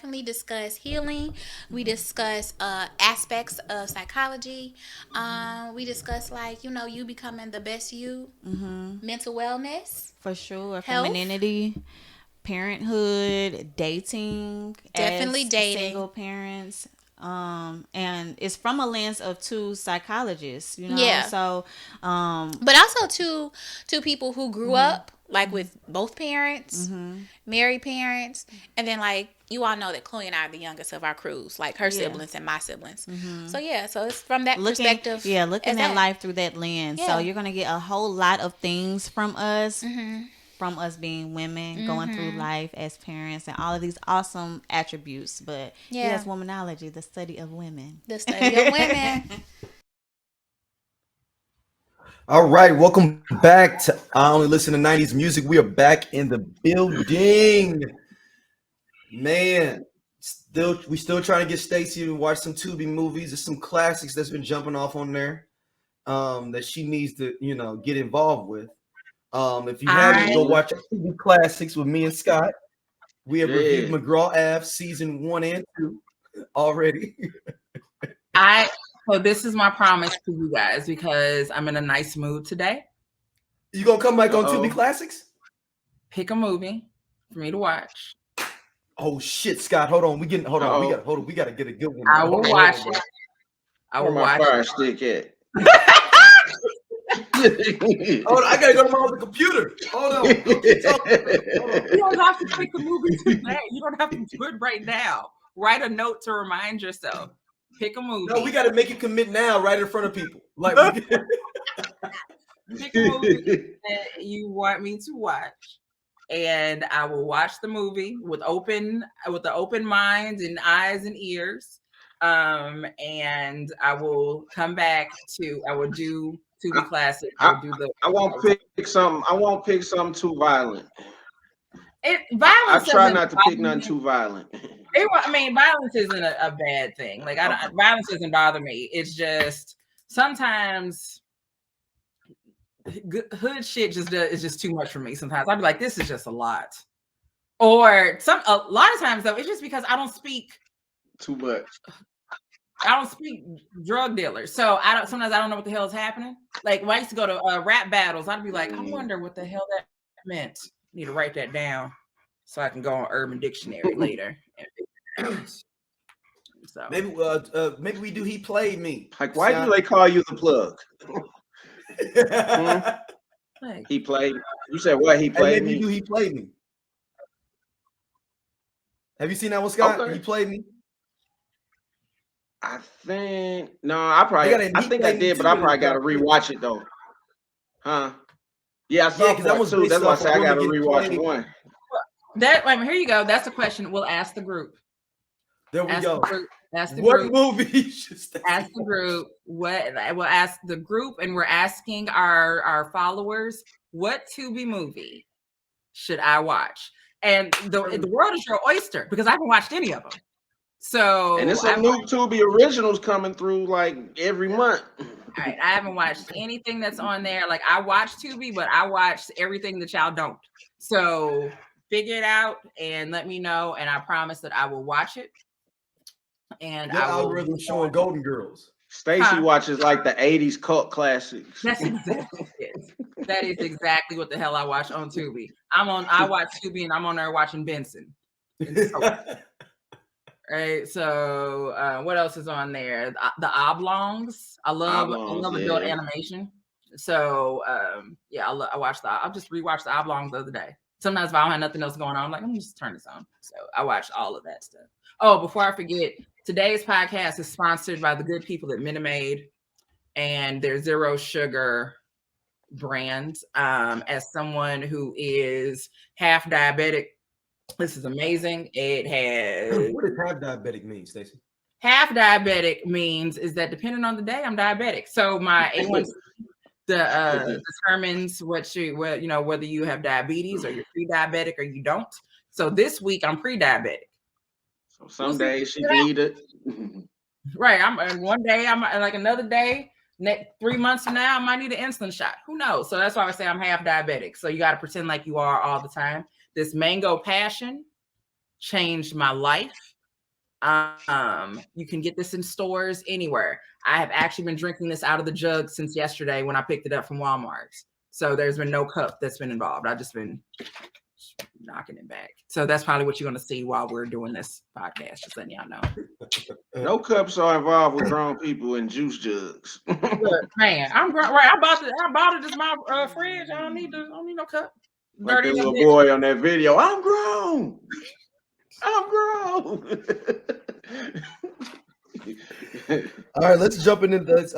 definitely discuss healing. We discuss aspects of psychology. We discuss like you becoming the best you, mental wellness, For sure. health, Femininity, parenthood, dating definitely as dating. single parents. And it's from a lens of two psychologists, Yeah, So, but also to people who grew up like with both parents, married parents, and then like you all know that Chloe and I are the youngest of our crews, like her yeah. siblings and my siblings. So yeah, so it's from that Looking, perspective yeah, as looking at that. life through that lens. So Yeah. you're gonna get a whole lot of things from us being women going through life as parents and all of these awesome attributes. But Yeah. yes, womanology, the study of women. The study of women. All right, welcome back to I Only Listen to 90s Music. We are back in the building. Man, we still trying to get Stacy to watch some Tubi movies. There's some classics that's been jumping off on there that she needs to, get involved with. If you haven't, I go watch Tubi Classics with me and Scott. We have reviewed yeah. McGraw Ave season 1 and 2 already. I so this is my promise to you guys because I'm in a nice mood today. You gonna come back on Tubi Uh-oh. Classics? Pick a movie for me to watch. Oh shit, Scott, hold on. Hold on. We gotta get a good one. I Hold will on, watch bro. it. I Where will my watch fire it. stick at? Hold on, I gotta go to my other computer. Hold on. Go keep talking. Hold on. You don't have to pick the movie today. You don't have to do it right now. Write a note to remind yourself. Pick a movie. No, we gotta make you commit now, right in front of people. Like Pick a movie that you want me to watch, and I will watch the movie with the open mind and eyes and ears. And I will come back I will do Tubi Classic. I will do I won't pick something. I won't pick something too violent. I violence try doesn't not to pick bother nothing me. too violent. I mean, violence isn't a bad thing. Like violence doesn't bother me. It's just sometimes hood shit is just too much for me. Sometimes I'd be like, this is just a lot. Or a lot of times though, it's just because I don't speak Too much. drug dealers. So sometimes I don't know what the hell is happening. Like when I used to go to rap battles, I'd be like, I wonder what the hell that meant. I need to write that down so I can go on Urban Dictionary later and figure it out. So maybe we do He Played Me. Like, why do they call you the plug? He played. You said what? He played maybe me. you do He Played Me. Have you seen that one, Scott? Okay. He Played Me. I think no. I think I did, but I probably got to rewatch it though. Huh? Yeah, I saw part two. That's why I said I got to rewatch one. Here you go. That's the question. We'll ask the group. There we go. Ask the what group. Movie should ask the group what we'll ask the group, and we're asking our followers, what Tubi movie should I watch? And the world is your oyster because I haven't watched any of them. So and there's some new Tubi originals coming through like every month. All right, I haven't watched anything that's on there. Like I watched Tubi, but I watched everything that y'all don't. So figure it out and let me know, and I promise that I will watch it. And your I will algorithm showing Golden Girls. Stacy watches like the 80s cult classics. That's exactly it. That is exactly what the hell I watch on Tubi. I watch Tubi and I'm on there watching Benson. Right. So what else is on there? The Oblongs. I love adult animation. So I watched I'll just rewatch the Oblongs the other day. Sometimes if I don't have nothing else going on, I'm like, let me just turn this on. So I watch all of that stuff. Oh, before I forget, today's podcast is sponsored by the good people at Minute Maid and their zero sugar brand. As someone who is half diabetic, this is amazing. It has. What does half diabetic mean, Stacey? Half diabetic means is that depending on the day, I'm diabetic. So my A1C determines whether you have diabetes or you're pre-diabetic or you don't. So this week I'm pre-diabetic. So some days she need it. Right. I'm one day, I'm like another day, 3 months from now, I might need an insulin shot. Who knows? So that's why I say I'm half diabetic. So you got to pretend like you are all the time. This mango passion changed my life. You can get this in stores anywhere. I have actually been drinking this out of the jug since yesterday when I picked it up from Walmart. So there's been no cup that's been involved. I've just been knocking it back. So that's probably what you're going to see while we're doing this podcast. Just letting y'all know. No cups are involved with grown people in juice jugs. Look, man, I'm grown. Right, I bought it as my fridge. I don't need no cup. Like that little boy on that video. I'm grown. All right, let's jump into this.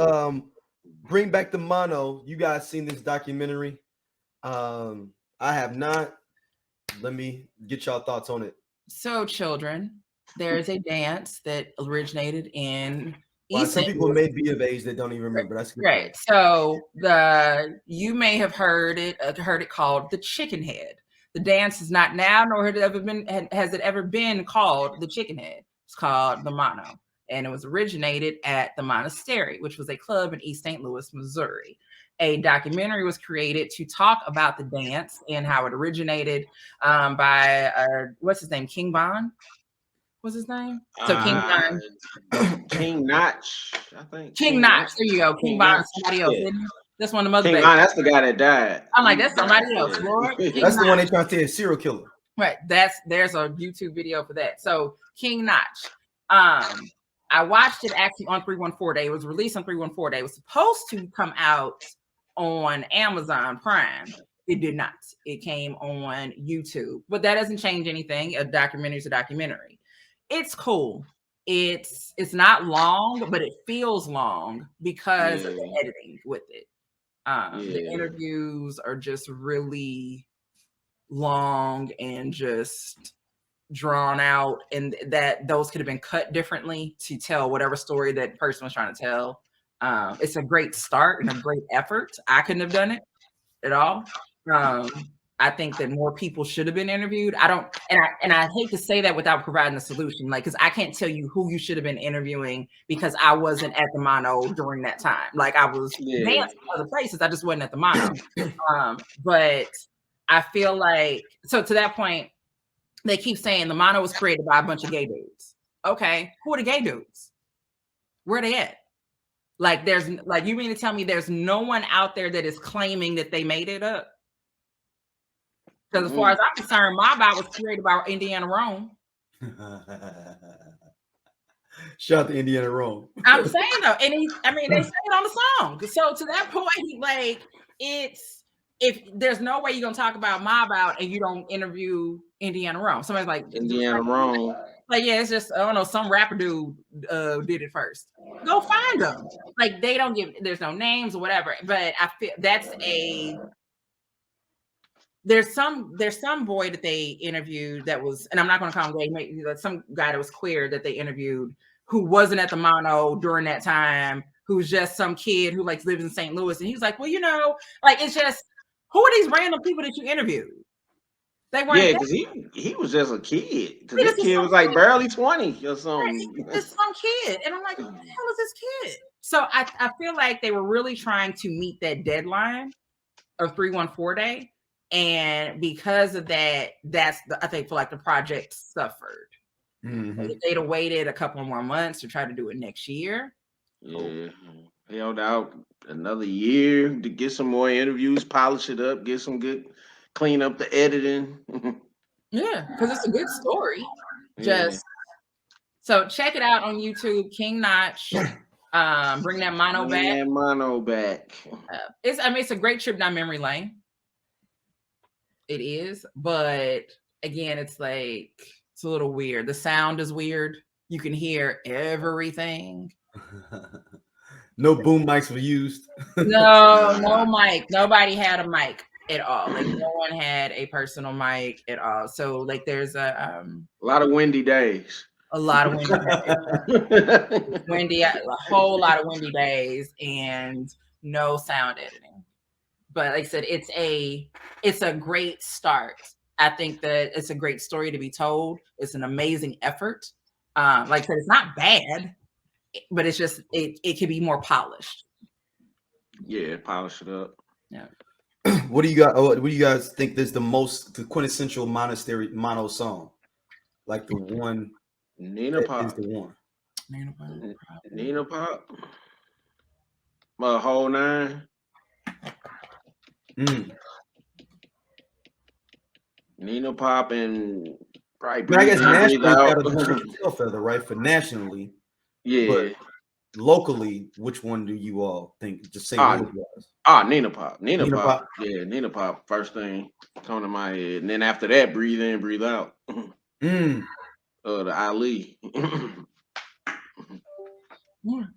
Bring back the mono. You guys seen this documentary? I have not. Let me get y'all thoughts on it. So, children, there is a dance that originated in some people may be of age that don't even remember. That's right. So you may have heard it called the chicken head. The dance is not now, nor has it ever been called the chicken head. It's called the mono, and it was originated at the Monastery, which was a club in East St. Louis, Missouri. A documentary was created to talk about the dance and how it originated by what's his name, King Von. What's his name? So King Notch, I think. King Notch. There you go. King Von. Somebody else. Yeah. That's one of the mother. King Von, that's the guy that died. I'm like, that's somebody else. Lord. That's the one they trying to say is serial killer. Right. There's a YouTube video for that. So King Notch. I watched it actually on 314 Day. It was released on 314 Day. It was supposed to come out on Amazon Prime. It did not. It came on YouTube. But that doesn't change anything. A documentary is a documentary. It's cool. It's not long, but it feels long because of the editing with it. The interviews are just really long and just drawn out, and that those could have been cut differently to tell whatever story that person was trying to tell. It's a great start and a great effort. I couldn't have done it at all. I think that more people should have been interviewed. I hate to say that without providing a solution, like, because I can't tell you who you should have been interviewing because I wasn't at the mono during that time. Like, I was dancing other places, I just wasn't at the mono. But I feel like, so to that point, they keep saying the mono was created by a bunch of gay dudes. Okay, who are the gay dudes? Where are they at? Like, you mean to tell me there's no one out there that is claiming that they made it up? Because as far as I'm concerned, my Bob was created by Indiana Rome. Shout out to Indiana Rome. I'm saying though, and they say it on the song. So to that point, like, if there's no way you're gonna talk about Mob Out and you don't interview Indiana Rome. Somebody's like Indiana Rome. Like, yeah, it's just, I don't know, some rapper dude did it first. Go find them. Like, they don't give, there's no names or whatever. But I feel there's some boy that they interviewed that was, and I'm not going to call him gay, maybe some guy that was queer that they interviewed who wasn't at the mono during that time, who's just some kid who like lives in St. Louis. And he was like, well, like, it's just, who are these random people that you interviewed? They weren't. Because he was just a kid. Because this kid was like barely 20 or something. Right, just some kid. And I'm like, who the hell is this kid? So I feel like they were really trying to meet that deadline of 314 Day. And because of that, I think the project suffered. Mm-hmm. If they'd have waited a couple more months to try to do it next year. Yeah. Held out another year to get some more interviews, polish it up, get some good, clean up the editing. Yeah, because it's a good story. So check it out on YouTube, King Notch. Bring that mono back. It's a great trip down memory lane. It is, but again, it's like, it's a little weird. The sound is weird. You can hear everything. No boom mics were used. No mic. Nobody had a mic at all. Like, no one had a personal mic at all. So like, there's a lot of windy days. A lot of windy days. A whole lot of windy days and no sound editing. But like I said, it's a great start. I think that it's a great story to be told. It's an amazing effort. Like I said, it's not bad, but it's just it can be more polished. Yeah, polish it up. Yeah. What do you guys think is the quintessential mono song? Like the one Nina Pop is the one. Nina Pop. My whole 9. Nina Pop and probably I guess nationally out. Feather, right? For nationally. Yeah. But locally, which one do you all think? Just St. Louis was. Nina Pop. Nina Pop. Yeah, Nina Pop. First thing come to my head. And then after that, Breathe In, Breathe Out. The Ali.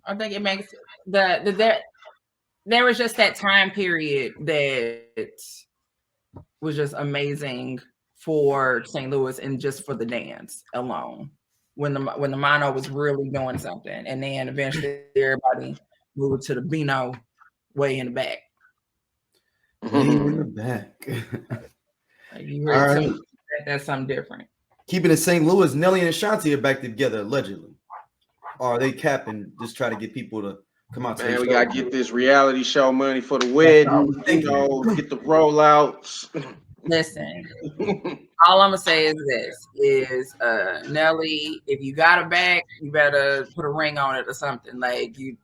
I think it makes there was just that time period that was just amazing for St. Louis and just for the dance alone. When the mono was really doing something, and then eventually everybody moved to the Beano way in the back. Way in the back. Like you heard that's something different. Keeping in St. Louis, Nelly and Ashanti are back together allegedly. Or are they capping? Just try to get people to come out. Man, we gotta get this reality show money for the wedding. Get the rollouts. Listen, all I'm gonna say is this: Nelly, if you got a bag, you better put a ring on it or something. Like you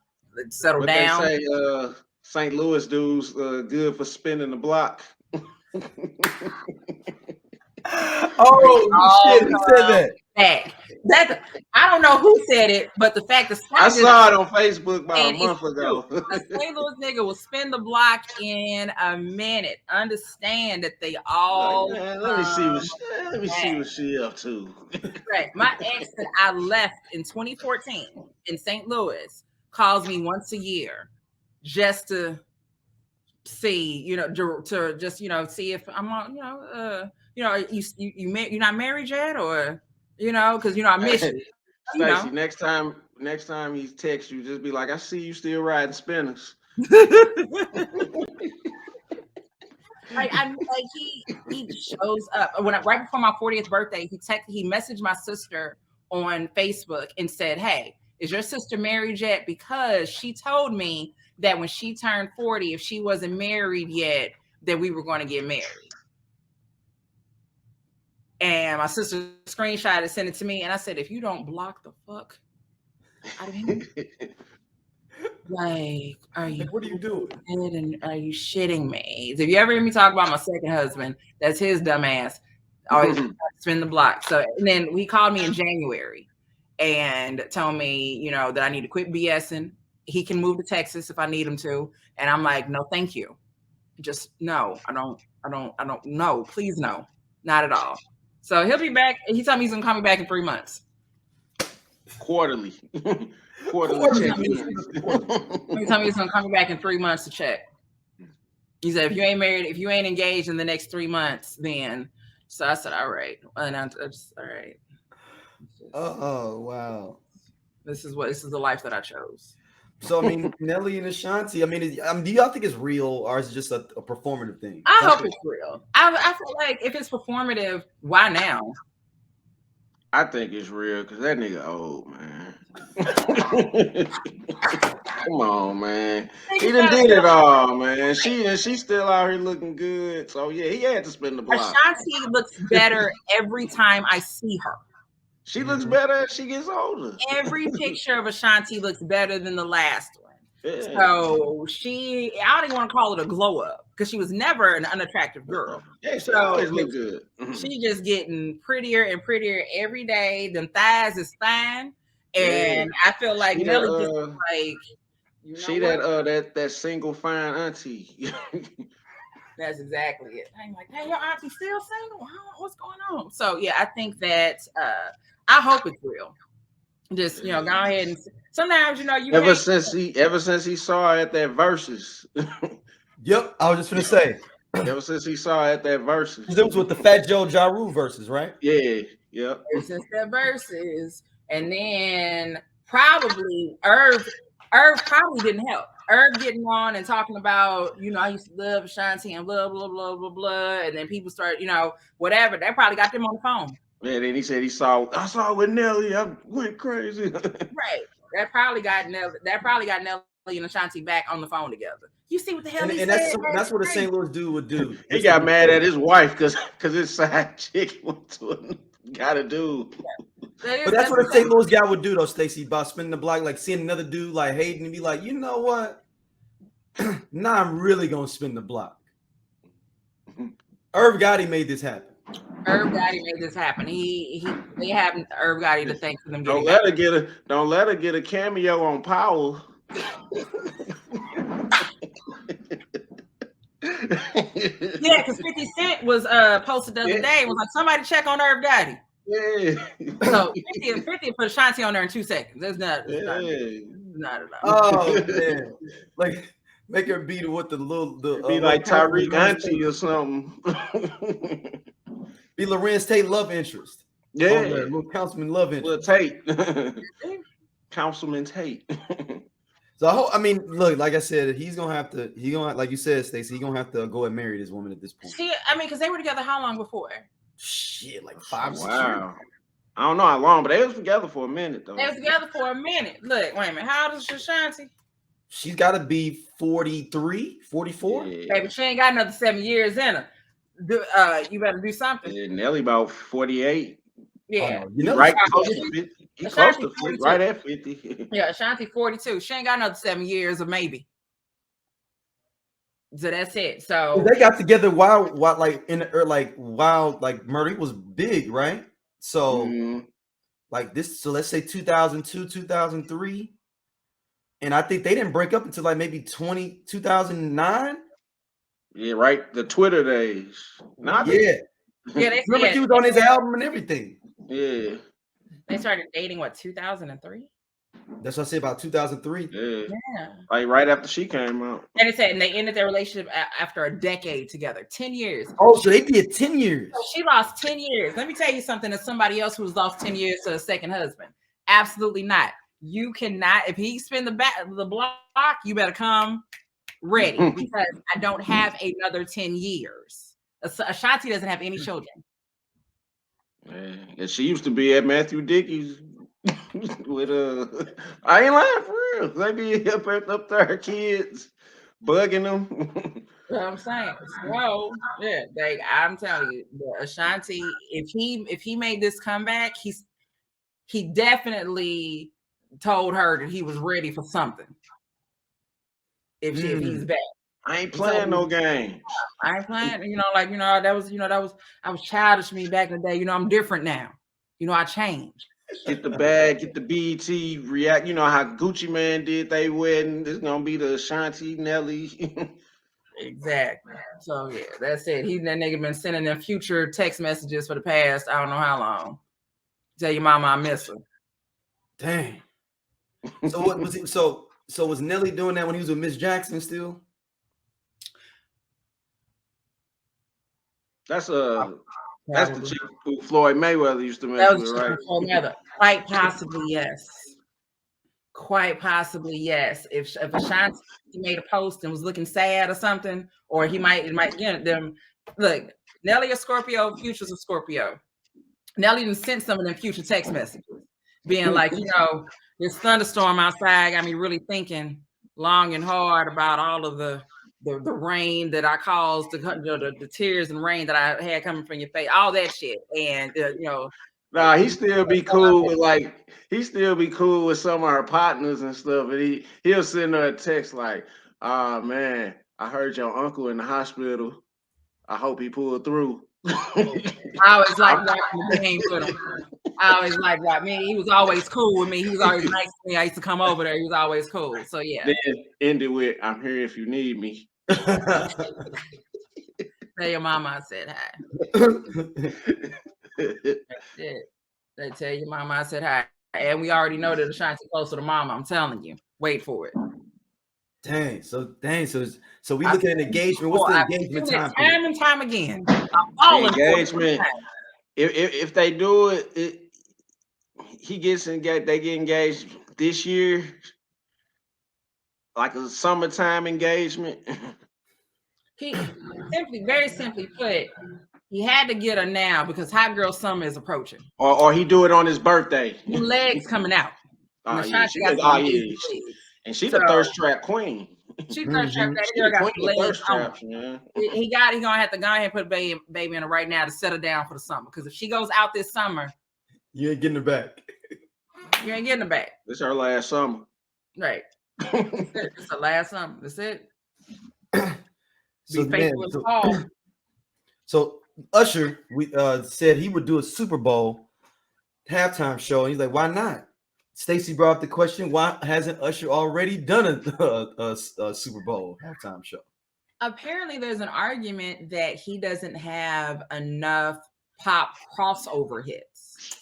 settle down. They say St. Louis dudes good for spinning the block. Shit! Who said that? I don't know who said it, but the fact that I saw it on Facebook about a month ago. A St. Louis nigga will spin the block in a minute. Understand that they all. Let me see what she up to. Right, my ex that I left in 2014 in St. Louis calls me once a year just to see, to just see if I'm on, you're not married yet, or because I miss you. Stacey, next time he texts you, just be like, I see you still riding spinners. He shows up right before my 40th birthday. He messaged my sister on Facebook and said, "Hey, is your sister married yet? Because she told me that when she turned 40, if she wasn't married yet, that we were going to get married." And my sister screenshot and sent it to me, and I said, "If you don't block the fuck out of him, like, what are you doing? And are you shitting me?" So if you ever hear me talk about my second husband, that's his dumb ass. Always spin the block. So and then he called me in January and told me, that I need to quit BSing. He can move to Texas if I need him to. And I'm like, no, thank you. Just no, I don't, no, please no, not at all. So he'll be back. He told me he's gonna call me back in 3 months. Quarterly. He told me he's gonna call me back in 3 months to check. He said, if you ain't married, if you ain't engaged in the next 3 months, then. So I said, all right. And I just, all right. Oh, wow. This is the life that I chose. So, I mean, Nelly and Ashanti, do y'all think it's real, or is it just a performative thing? I hope it's real. I feel like if it's performative, why now? I think it's real because that nigga old, man. Come on, man. He done did it all, man. She's still out here looking good. So, yeah, he had to spin the block. Ashanti looks better every time I see her. She looks better as she gets older. Every picture of Ashanti looks better than the last one. Yeah. So I don't even want to call it a glow up because she was never an unattractive girl. Yeah, she always look good. She just getting prettier and prettier every day. Them thighs is fine. And I feel like Nelly just like that single fine auntie. That's exactly it. I'm like, hey, your auntie still single? What's going on? So yeah, I think that I hope it's real. Just go ahead and sometimes ever since he saw her at that Versus. Yep, I was just gonna say. Ever since he saw her at that Versus. It was with the Fat Joe Ja Rule Versus, right? Yeah, yep. Since that Versus, and then probably Irv probably didn't help. Irv getting on and talking about, I used to love Ashanti and blah, blah, blah, blah, blah. And then people start, whatever. That probably got them on the phone. Yeah, then he said I saw it with Nelly. I went crazy. Right. That probably got Nelly and Ashanti back on the phone together. You see what the hell he said? And that's what a St. Louis dude would do. He got mad at his wife because his side chick went to got a dude. But that's what a St. Louis guy would do, though, Stacey, about spinning the block, like seeing another dude like hating and be like, you know what? Now I'm really gonna spin the block. Irv Gotti made this happen. Irv Gotti made this happen. They have Irv Gotti to thank for them. Don't let her get a cameo on Power. Yeah, because 50 Cent was posted the other day. It was like, somebody check on Irv Gotti. Yeah. So 50 put Ashanti on there in 2 seconds. That's not at all. Oh man, like make her beat with the little be like Tyreek Auntie or something. Be Lorenz Tate love interest. Yeah, little Councilman love interest. Tate. Councilman Tate. So I mean, look, like I said, he's gonna have to. Like you said, Stacey, he's gonna have to go and marry this woman at this point. See, I mean, because they were together how long before? Shit, like 5 6 years. I don't know how long, but they was together for a minute though. They was together for a minute. Look, wait a minute. How old is Ashanti? She's got to be 43, 44. Yeah. Baby, she ain't got another 7 years in her. You better do something. Yeah, Nelly about 48. Yeah, right close to 50. He's close to 50, right at 50. Yeah, Ashanti 42. She ain't got another 7 years or maybe. So that's it. So they got together while like Maurice was big, right? So like this, so let's say 2002, 2003. And I think they didn't break up until like maybe 2009. Yeah, right. The Twitter days. Yeah, they remember he was on his album and everything. Yeah. They started dating, 2003? That's what I say about 2003. Yeah. Like right after she came out. And it said, and they ended their relationship after a decade together, 10 years. Oh, so they did 10 years. So she lost 10 years. Let me tell you something, as somebody else who's lost 10 years to a second husband. Absolutely not. You cannot, if he spin the block, you better come ready, because I don't have another 10 years. Ashanti doesn't have any children. And she used to be at Matthew Dickey's with I ain't lying for real. They be up there, kids bugging them. You know what I'm saying? So yeah, I'm telling you, Ashanti, if he made this comeback, he definitely told her that he was ready for something. If he's back. I ain't playing no game. I ain't playing, that was I was childish me back in the day. I'm different now. I changed. Get the bag, get the BET react. You know how Gucci Man did they wedding. This gonna be the Ashanti Nelly. Exactly. So yeah, that's it. That nigga been sending them future text messages for the past I don't know how long. Tell your mama I miss her. Dang. So what was it? So was Nelly doing that when he was with Miss Jackson still? That's the chick who Floyd Mayweather used to mess with, right? Quite possibly, yes. Quite possibly, yes. If Ashanti made a post and was looking sad or something, or it might get them. Look, Nelly a Scorpio, Future's a Scorpio. Nelly even sent some of them future text messages, being like, this thunderstorm outside got me really thinking long and hard about all of the rain that I caused, the tears and rain that I had coming from your face, all that shit. And nah, he still be cool with some of our partners and stuff. And he'll send her a text like, man, I heard your uncle in the hospital. I hope he pulled through. I always like watching the game with him. I always like that. He was always cool with me. He was always nice to me. I used to come over there. He was always cool. So yeah. Then ended with, I'm here if you need me. Tell your mama I said hi. They tell your mama I said hi. And we already know that Ashanti closer to mama. I'm telling you. Wait for it. Dang. So we looking at engagement. What's the engagement time? Time and time again. Engagement. If they do it, he gets engaged. They get engaged this year, like a summertime engagement. He very simply put, he had to get her now because Hot Girl Summer is approaching. Or he do it on his birthday. Legs coming out. And she's the thirst trap queen. She's thirst trap. That girl got legs on. He gonna have to go ahead and put baby in her right now to settle down for the summer. Because if she goes out this summer, You ain't getting it back. You ain't getting it back. This her last summer. Right. It's the last summer. That's it. So, Be man, faithful as Paul. so Usher, we said he would do a Super Bowl halftime show, and he's like, "Why not?" Stacey brought up the question: why hasn't Usher already done a Super Bowl halftime show? Apparently, there's an argument that he doesn't have enough pop crossover hits.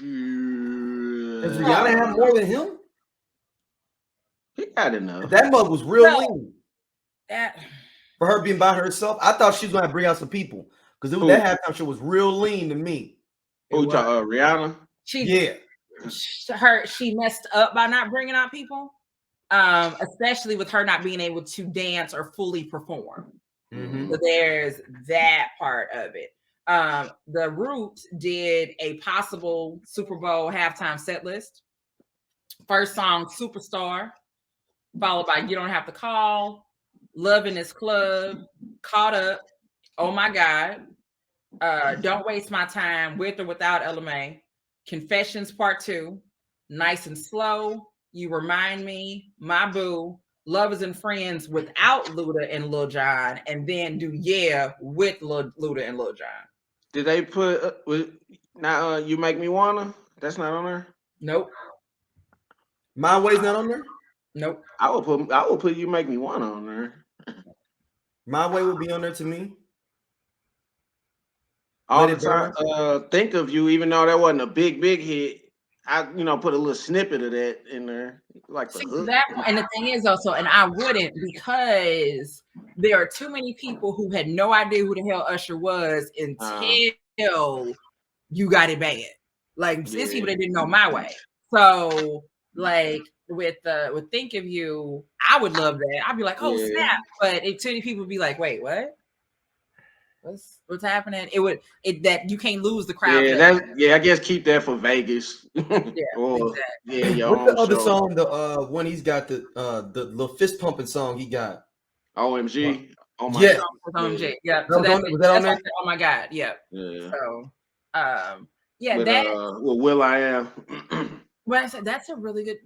Does Rihanna have more than him? He got enough. That mug was real lean. That For her being by herself, I thought she was going to bring out some people because that halftime show was real lean to me. Who Rihanna? She messed up by not bringing out people, especially with her not being able to dance or fully perform. Mm-hmm. So there's that part of it. The Roots did a possible Super Bowl halftime set list. First song, Superstar, followed by You Don't Have to Call, Love in This Club, Caught Up, Oh My God, Don't Waste My Time, With or Without LMA, Confessions Part 2, Nice and Slow, You Remind Me, My Boo, Lovers and Friends without Luda and Lil Jon, and then do Yeah with Luda and Lil Jon. Did they put You Make Me Wanna? That's not on there? Nope. My Way's not on there? Nope. I would put You Make Me Wanna on there. My Way would be on there to me. All the time. Think of You, even though that wasn't a big hit, I put a little snippet of that in there. Like the hook. And the thing is also, and I wouldn't, because there are too many people who had no idea who the hell Usher was until You Got It Bad. Like it's people that didn't know My Way. So like with Think of You, I would love that. I'd be like, oh snap. But too many people would be like, wait, what? What's happening? That you can't lose the crowd. I guess keep that for Vegas. Exactly. What's the other song? The one he's got the little fist pumping song he got. OMG. Oh my God. OMG. Yeah. So was that on there? Oh my God. Yeah. Yeah. So with Will I Am. Well, I said that's a really good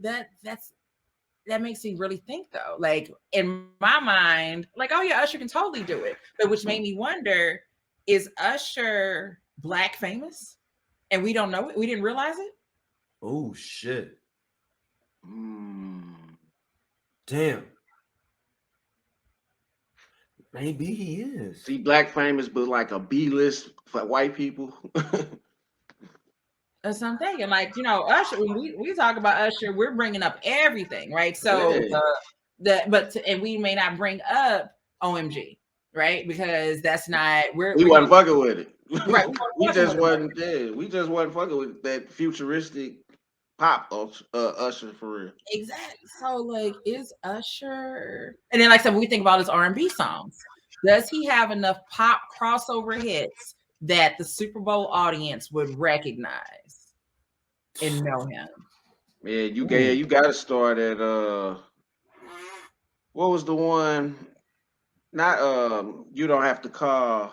that makes me really think though. Like in my mind, like, oh yeah, Usher can totally do it. But which made me wonder, is Usher Black famous? And we don't know it? We didn't realize it? Oh shit. Damn. Maybe he is. See, Black famous, but like a B-list for white people. That's what I'm thinking. Like, Usher, when we talk about Usher, we're bringing up everything, right? So and we may not bring up OMG, right? Because that's not we wasn't fucking with it. Right. We just wasn't fucking with that futuristic pop Usher for real. Exactly. So like, is Usher, and then like I said, when we think about his R&B songs, does he have enough pop crossover hits that the Super Bowl audience would recognize and know him? Yeah, you got to start at what was the one? Not You Don't Have to Call.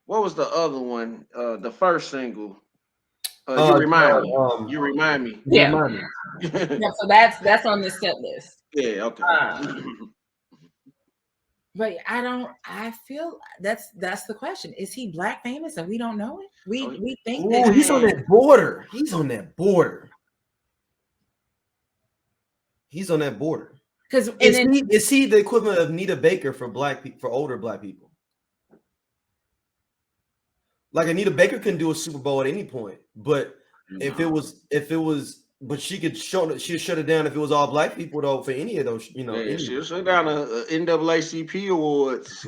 What was the other one? The first single. You Remind Me. You Remind Me. Yeah. Yeah. So that's on the set list. Yeah. Okay. But I feel that's the question. Is he Black famous and we don't know it? We think that he's on that border. He's on that border. Because is he the equivalent of Nita Baker for older Black people? Like Anita Baker can do a Super Bowl at any point, but if it was, but she'd shut it down if it was all Black people though. For any of those, she'll shut down the NAACP awards,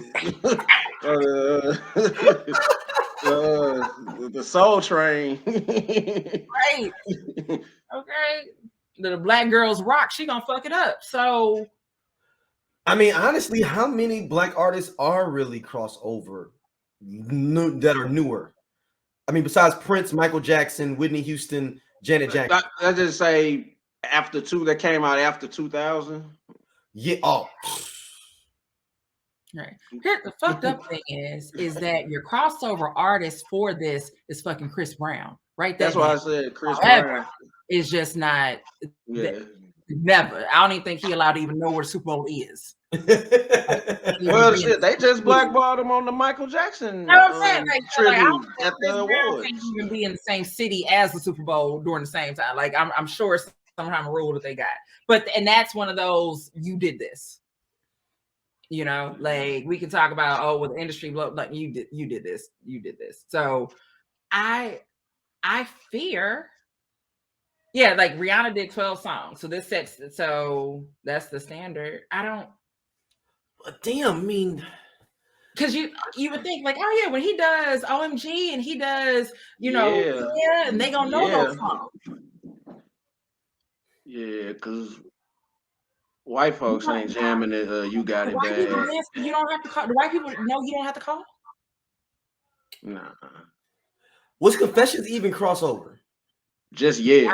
the Soul Train, right? Okay, the Black Girls Rock. She gonna fuck it up. So, I mean, honestly, how many Black artists are really crossover? That are newer. I mean, besides Prince, Michael Jackson, Whitney Houston, Janet Jackson. I just say that came out after 2000. Yeah. Oh. Right. The fucked up thing is that your crossover artist for this is fucking Chris Brown. Write that That's why I down. said Chris However, Brown. it's just not. Yeah. Never. I don't even think he allowed to even know where the Super Bowl is. Well, shit, they just blackballed him on the Michael Jackson You know what I'm saying? Like, I tribute don't think at Chris the Brown awards. can't even be in the same city as the Super Bowl during the same time. Like, I'm sure it's some kind of rule that they got. And that's one of those, you did this. You know, like we can talk about, well, the industry, like you did this. So I fear, yeah, like Rihanna did 12 songs. So that's the standard. I don't. Damn, I mean, because you would think like, oh yeah, when he does OMG and he does, and they gonna know those songs. Yeah, because white folks ain't jamming it. You got it White people bad. dance, you don't have to call. The white people know you don't have to call. Nah. Was Confessions even crossover? Just yeah.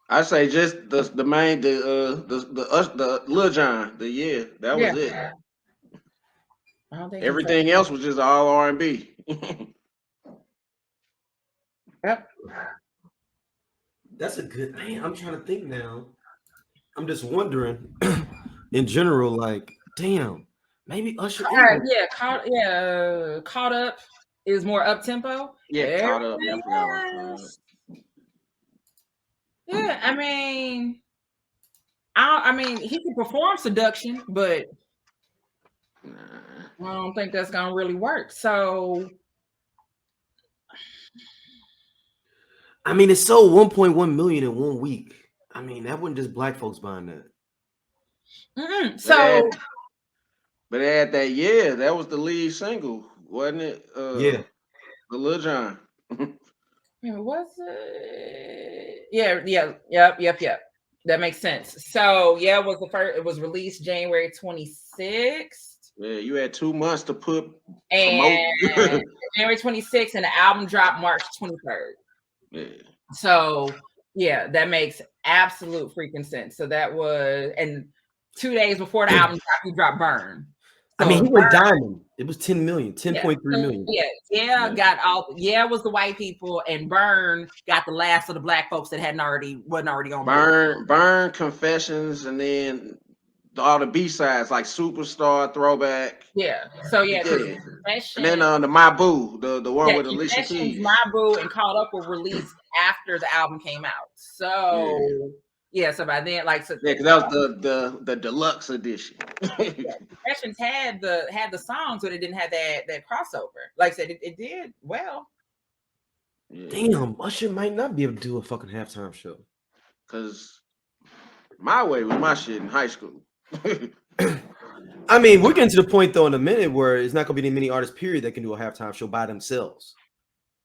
I say just the main the Lil Jon, that was it. I don't think everything else was just all R&B. Yep. That's a good man. I'm trying to think now. I'm just wondering in general, like, damn, maybe Usher. Caught Up is more up tempo. Yeah, Caught Up. Yeah, I mean, he can perform Seduction, but I don't think that's gonna really work. So, I mean, it sold 1.1 million in 1 week. I mean, that wasn't just black folks buying that. So, but they had that. That was the lead single, wasn't it? Yeah, the Lil Jon. Was it? Yep. That makes sense. So, it was the first. It was released January 26th. Yeah, you had 2 months to put and January 26th, and the album dropped March 23rd. Yeah. So that makes absolute freaking sense. So that was, and 2 days before the album dropped, he dropped Burn. So I mean, he went diamond. It was 10 million, 10.3 million. Got all. Was the white people, and Burn got the last of the black folks that wasn't already on Burn, Confessions, and then all the B-sides like Superstar, Throwback. Yeah. So and then the My Boo, the one with Alicia Keys. My Boo and Caught Up were released after the album came out. So so by then, because that was the deluxe edition. Confessions had the songs, but it didn't have that crossover. Like I said, it did well. Damn, Usher might not be able to do a fucking halftime show. Cause My Way was my shit in high school. I mean, we're getting to the point though in a minute where it's not gonna be many artists, period, that can do a halftime show by themselves.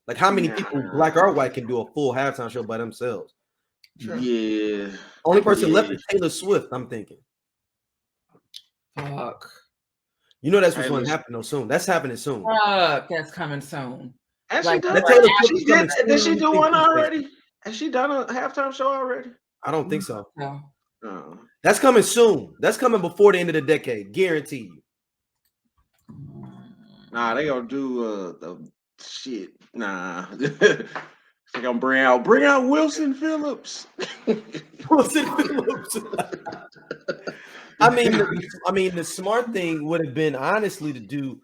Like, how many people, black or white, can do a full halftime show by themselves? Sure. Yeah. Only person left is Taylor Swift, I'm thinking. Fuck. You know that's what's going to happen though soon. That's happening soon. Fuck, that's coming soon. Has like, she done? Did she do one already? Has she done a halftime show already? I don't think so. No. That's coming soon. That's coming before the end of the decade. Guarantee you. Nah, they gonna do the shit. Nah. They gonna bring out Wilson Phillips. Wilson Phillips. I mean, the smart thing would have been honestly to do.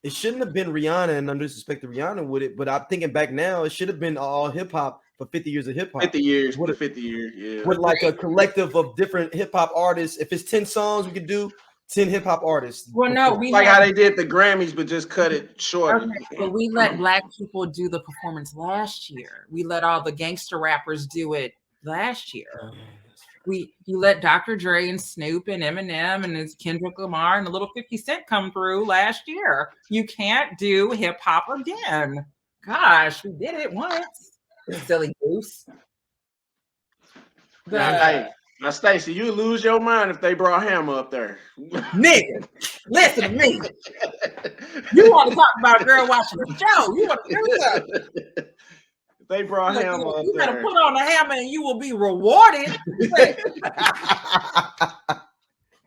It shouldn't have been Rihanna, and I'm disrespecting Rihanna with it. But I'm thinking back now, it should have been all hip hop for 50 years of hip hop. 50 years. What a 50 years, yeah. With like a collective of different hip hop artists. If it's 10 songs, we could do 10 hip hop artists. Well, no, how they did the Grammys, but just cut it short. Okay, but we let black people do the performance last year. We let all the gangster rappers do it last year. You let Dr. Dre and Snoop and Eminem and Kendrick Lamar and a little 50 Cent come through last year. You can't do hip hop again. Gosh, we did it once. Silly goose. Now, Stacey, you lose your mind if they brought Hammer up there. Nigga, listen to me. You want to talk about a girl watching the show. You want to do something. They brought Hammer up there. You better put on a hammer and you will be rewarded.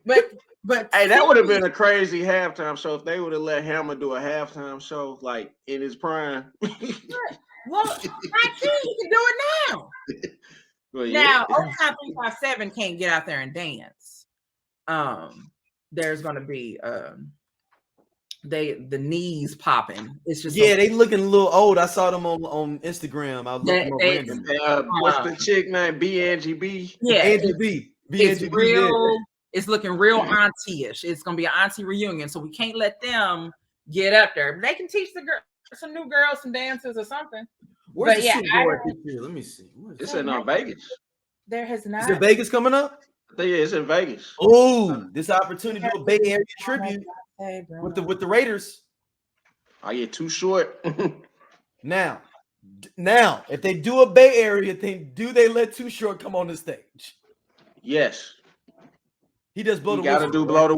but But Hey, that would have been a crazy halftime show if they would have let Hammer do a halftime show like in his prime. well, I think he can do it now. Well, Now, Overtime 357 can't get out there and dance. There's gonna be the knees popping. It's just they looking a little old. I saw them on Instagram. I looked them up randomly. what's the chick name? BNGB. Yeah, BNGB. it's real. It's looking real auntie-ish. It's gonna be an auntie reunion, so we can't let them get up there. They can teach the girl some new girls some dances or something. Where's the Super Bowl this year? Let me see. It's in Vegas. There has not. Is it Vegas coming up? I think it's in Vegas. Oh, this opportunity to do a Bay Area tribute with the Raiders. Oh yeah, Too Short. Now, if they do a Bay Area thing, do they let Too Short come on the stage? Yes. He does blow the whistle. You gotta blow the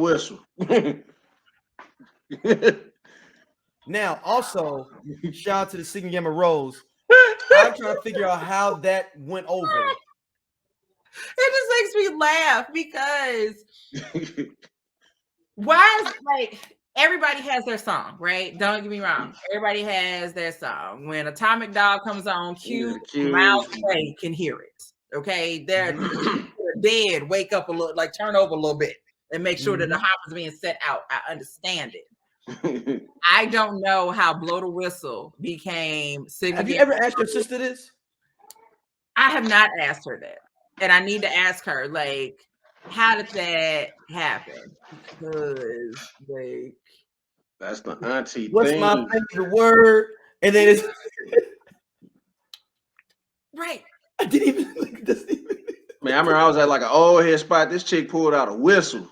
whistle. Now, also, shout out to the Sigma Gamma Rose. I'm trying to figure out how that went over. It just makes me laugh because why is like everybody has their song, right? Don't get me wrong. Everybody has their song. When Atomic Dog comes on, Miles Way can hear it. Okay, they're dead. Wake up a little, like turn over a little bit, and make sure that the hop is being set out. I understand it. I don't know how Blow the Whistle became Sigma. Have you ever asked your sister this? I have not asked her that, and I need to ask her. Like, how did that happen? Because like, that's the auntie. What's thing. my favorite word? And then it's right. I didn't even. Man, I remember I was at like an old head spot. This chick pulled out a whistle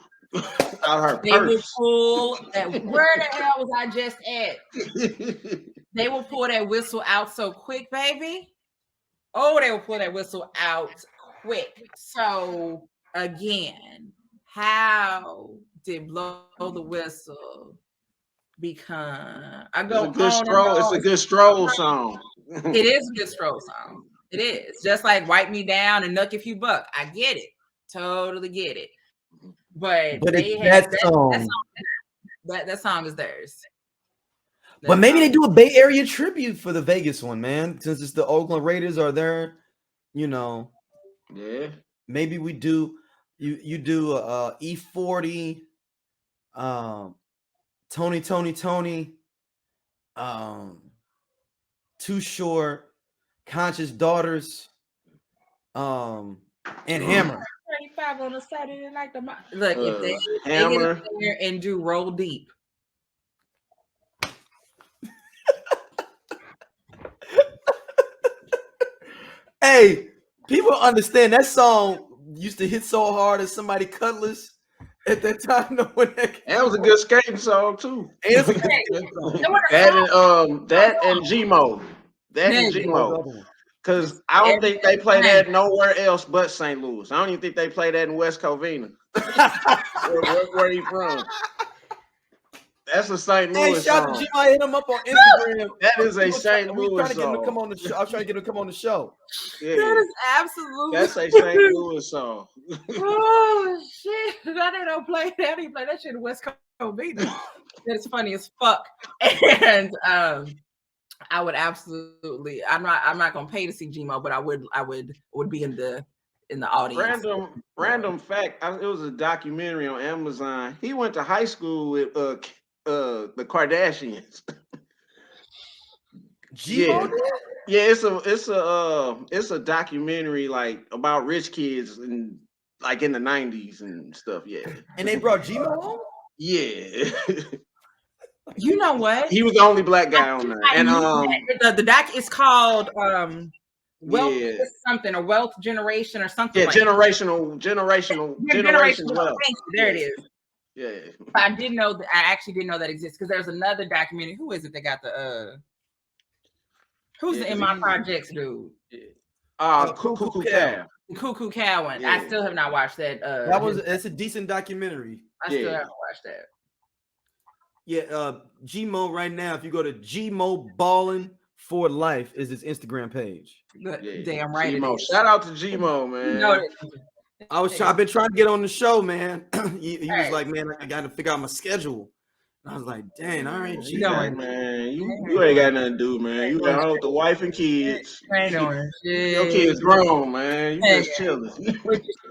out her They purse. will pull that. Where the hell was I just at? They will pull that whistle out so quick, baby. Oh, they will pull that whistle out quick. So again, how did Blow the Whistle become? I go it's a good stroll. It's a good stroll song. It is a good stroll song. It is just like Wipe Me Down and Nuck If You Buck. I get it, totally get it. But they have that song is theirs. But maybe they do a Bay Area tribute for the Vegas one, man. Since it's the Oakland Raiders are there, you know. Yeah. Maybe we do. You do a E40, Tony, Too Short, Conscious Daughters, and Hammer. 35 on a Saturday night. Look, if they Hammer. get in there and do Roll Deep. Hey, people understand that song used to hit so hard as somebody cutlass at that time. That was a good skating song too. That and Gmo. That and Gmo. Because I don't think they play that nowhere else but St. Louis. I don't even think they play that in West Covina. where he from? That's a St. Louis shout song. out to Gmo. I hit him up on Instagram. That is a St. Louis trying to get him to song. come on the show. I was trying to get him to come on the show. Yeah. That is absolutely. That's a St. Louis song. Oh shit! They don't play that. They play that shit in West Covina. That's funny as fuck. And I would absolutely. I'm not gonna pay to see Gmo, but I would be in the audience. Random fact. It was a documentary on Amazon. He went to high school with the Kardashians. Gmo? Yeah, it's a documentary like about rich kids and like in the 90s and stuff. Yeah. And they brought Gmo on? Yeah. You know what? He was the only black guy on there. And the doc is called Wealth something or Wealth Generation or something. Yeah, like generational wealth. There it is. Yeah. I didn't know that. I actually didn't know that exists because there's another documentary. Who is it that got the who's the In My Projects dude? Cuckoo Cow. Cuckoo Cow one. I still have not watched that. It's a decent documentary. I still haven't watched that. Yeah, Gmo right now, if you go to Gmo Ballin' for Life is his Instagram page. Damn right. Gmo. Shout out to Gmo, man. I've been trying to get on the show, man. He was like, man, I got to figure out my schedule. And I was like, dang, all right, You got, man, you ain't got nothing to do, man. You at home with the wife and kids. Ain't doing shit. Your kids grown, man. You just chilling.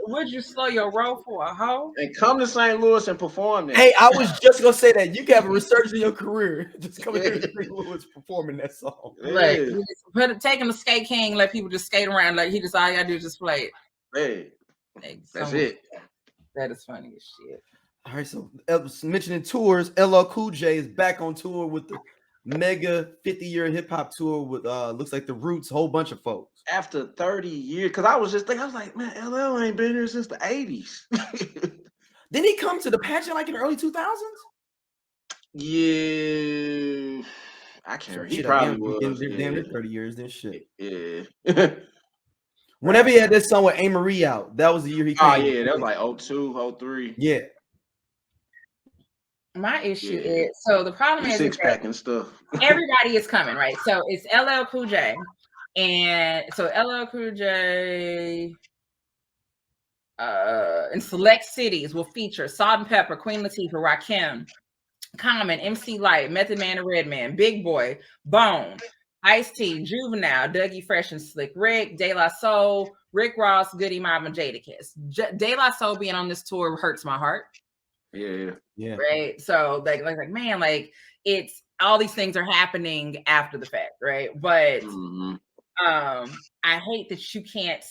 Would you slow your roll for a hoe? And come to St. Louis and perform that. Hey, I was just gonna say that you can have a resurgence in your career. Just coming here to St. Louis performing that song. Like, take him to Skate King, let people just skate around. Like he just all you gotta do is just play it. Hey, that's it. That is funny as shit. All right, so mentioning tours, LL Cool J is back on tour with the mega 50-year hip hop tour with looks like the Roots, whole bunch of folks. After 30 years, because I was just thinking, I was like, man, LL ain't been here since the 80s. Didn't he come to the pageant like in the early 2000s? Yeah, I can't remember. He probably was. Damn near 30 years, this shit. Yeah. Whenever he had this song with A. Marie out, that was the year he came. Oh, yeah, that was like 02, 03. Yeah. My issue is, so the problem is six-pack and stuff. Everybody is coming, right? So it's LL Cool J. And so LL Cool J in select cities will feature Salt and Pepper, Queen Latifah, Rakim, Common, MC Lyte, Method Man and Redman, Big Boy, Bone, Ice-T, Juvenile, Dougie Fresh and Slick Rick, De La Soul, Rick Ross, Goody Mob, and Jadakiss. De La Soul being on this tour hurts my heart. Yeah. Right. So like man, like it's all these things are happening after the fact, right? But I hate that you can't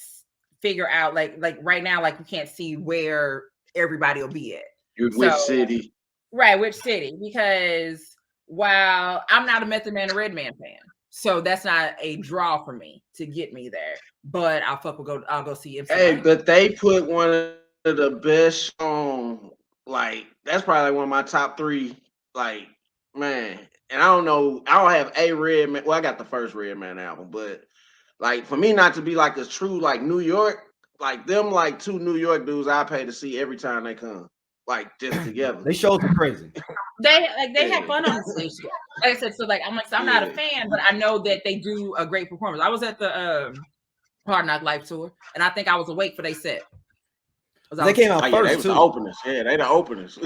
figure out like right now, like you can't see where everybody will be at. Which city? Right, which city? Because while I'm not a Method Man and Redman fan, so that's not a draw for me to get me there. But I'll go see MC. Hey, but they put one of the best on. Like that's probably one of my top 3. Like, man, and I don't know. I don't have a Redman. Well, I got the first Redman album, but like for me not to be like a true like New York, like them like 2 New York dudes I pay to see every time they come, like just together. They shows are crazy. They have fun on the stage. Like I said, so like I'm not a fan, but I know that they do a great performance. I was at the Hard Knock Life tour, and I think I was awake for they set. They came out first, they was too. the openers. Yeah, they the openers.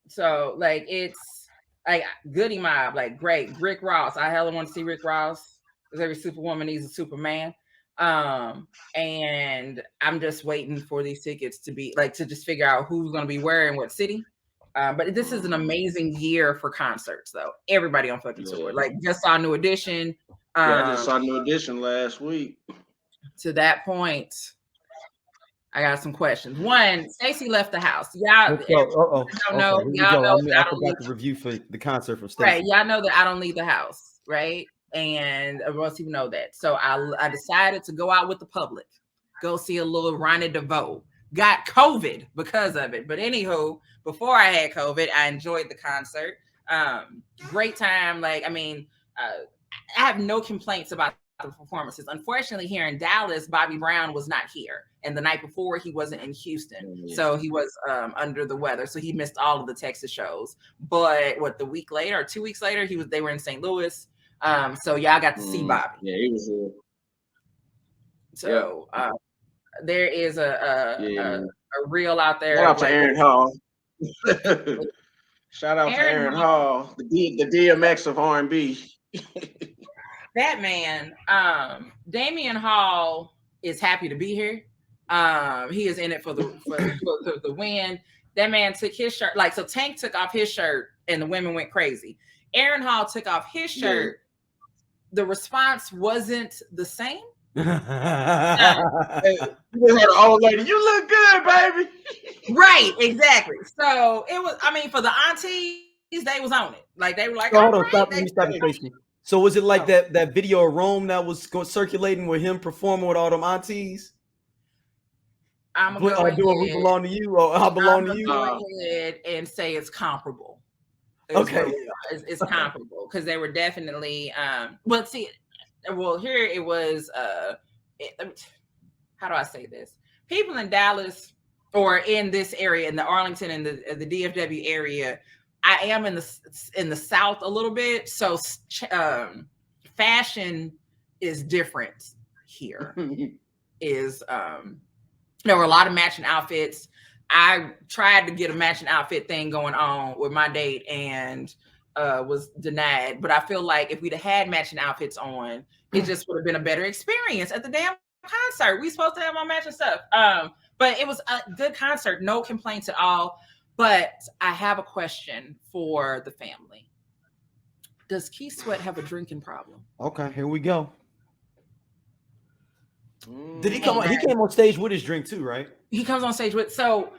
So, like, it's like Goody Mob, like, great. Rick Ross. I hella want to see Rick Ross because every Superwoman needs a Superman. And I'm just waiting for these tickets to be like to just figure out who's going to be where in what city. But this is an amazing year for concerts, though. Everybody on fucking tour. Like, just saw New Edition. I just saw New Edition last week. To that point, I got some questions. One, Stacey left the house. Y'all don't know. Y'all know I forgot the review for the concert from Stacey. Right. Y'all know that I don't leave the house, right? And most people know that. So I decided to go out with the public, go see a little Ronnie DeVoe. Got COVID because of it. But anywho, before I had COVID, I enjoyed the concert. Great time. Like, I mean, I have no complaints about the performances. Unfortunately, here in Dallas, Bobby Brown was not here. And the night before, he wasn't in Houston. So he was under the weather. So he missed all of the Texas shows. But the week later or 2 weeks later, they were in St. Louis. So y'all got to see Bobby. Yeah, he was here. So there is a reel out there. Shout out to Aaron Hall. Shout out to Aaron Hall, the DMX of R&B. That man, Damian Hall is happy to be here. He is in it for the win. That man took his shirt, so Tank took off his shirt and the women went crazy. Aaron Hall took off his shirt. The response wasn't the same. You just had an old lady. You look good, baby. Right, exactly. So it was. I mean, for the aunties, they was on it. Like they were like, so hold on, stop me. So was it like that video of Rome that was circulating with him performing with all them aunties? I'm gonna do We Belong to You or I Belong to You? Go ahead and say it's comparable. It's comparable because they were definitely. But see, here it was. How do I say this? People in Dallas or in this area, in the Arlington and the DFW area. I am in the South a little bit, so fashion is different here. there were a lot of matching outfits. I tried to get a matching outfit thing going on with my date and was denied. But I feel like if we'd have had matching outfits on, it just would have been a better experience at the damn concert. We supposed to have on matching stuff. But it was a good concert, no complaints at all. But I have a question for the family. Does Keith Sweat have a drinking problem? Okay, here we go. Did he come on? He came on stage with his drink too, right? He comes on stage with. So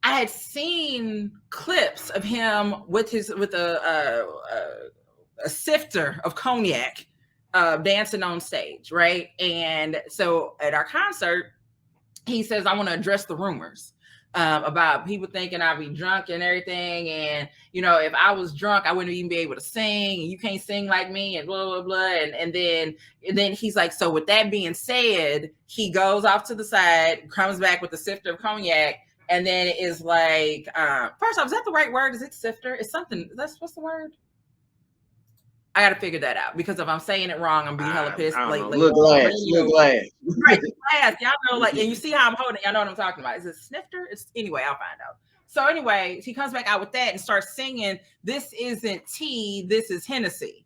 I had seen clips of him with a sifter of cognac, dancing on stage, right? And so at our concert, he says, "I want to address the rumors about people thinking I'd be drunk and everything, and if I was drunk, I wouldn't even be able to sing, and you can't sing like me, and blah blah blah." And then he's like, so with that being said, he goes off to the side, comes back with a sifter of cognac, and then it is like, first off, is that the right word? Is it sifter? It's something. What's the word? I got to figure that out, because if I'm saying it wrong, I'm being hella pissed. Look glass. Right, glass. Y'all know, and you see how I'm holding it. Y'all know what I'm talking about. Is it snifter? Anyway, I'll find out. So anyway, he comes back out with that and starts singing, "This isn't tea, this is Hennessy."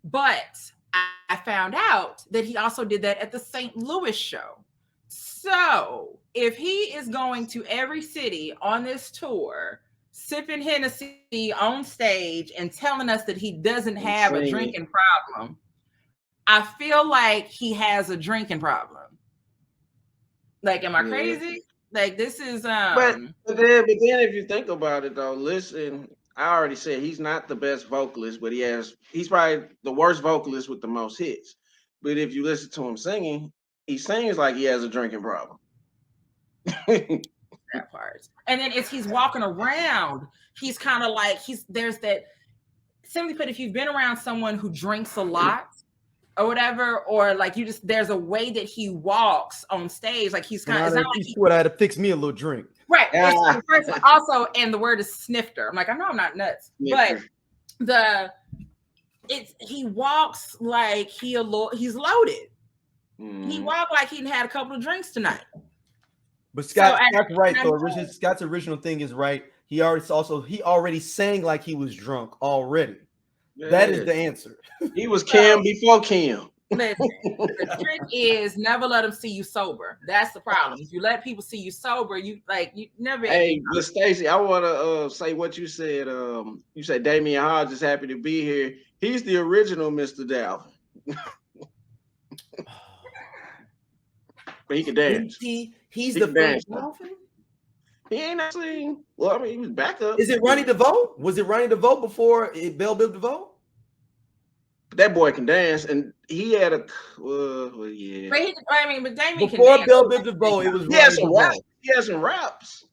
But I found out that he also did that at the St. Louis show. So if he is going to every city on this tour, sipping Hennessy on stage and telling us that he doesn't have a drinking problem, I feel like he has a drinking problem. Like, am I crazy? Like, this is But then if you think about it though, listen, I already said he's not the best vocalist, but he's probably the worst vocalist with the most hits. But if you listen to him singing, he sings like he has a drinking problem. That part. And then as he's walking around, he's kind of like, there's that, simply put, if you've been around someone who drinks a lot or whatever, or like there's a way that he walks on stage, like he's kind of, I had to fix me a little drink. Right. Also, and the word is snifter. I'm like, I know I'm not nuts, but he walks like he's loaded. He walked like he had a couple of drinks tonight. But Scott's right though. Scott's original thing is right. He already sang like he was drunk already. Yeah. That is the answer. He was Kim before Kim. Listen, the trick is never let them see you sober. That's the problem. If you let people see you sober, you never. Hey, but Stacey, I want to say what you said. You said Damian Hodge is happy to be here. He's the original Mr. Dalvin. But he can dance. He's the dance. He ain't actually. Well, I mean, he was backup. Is it Ronnie DeVoe? Was it Ronnie DeVoe before Bell Biv DeVoe? That boy can dance, and he had a yeah. But Damian before can Bell Biv DeVoe, it was he had some raps. He had some raps.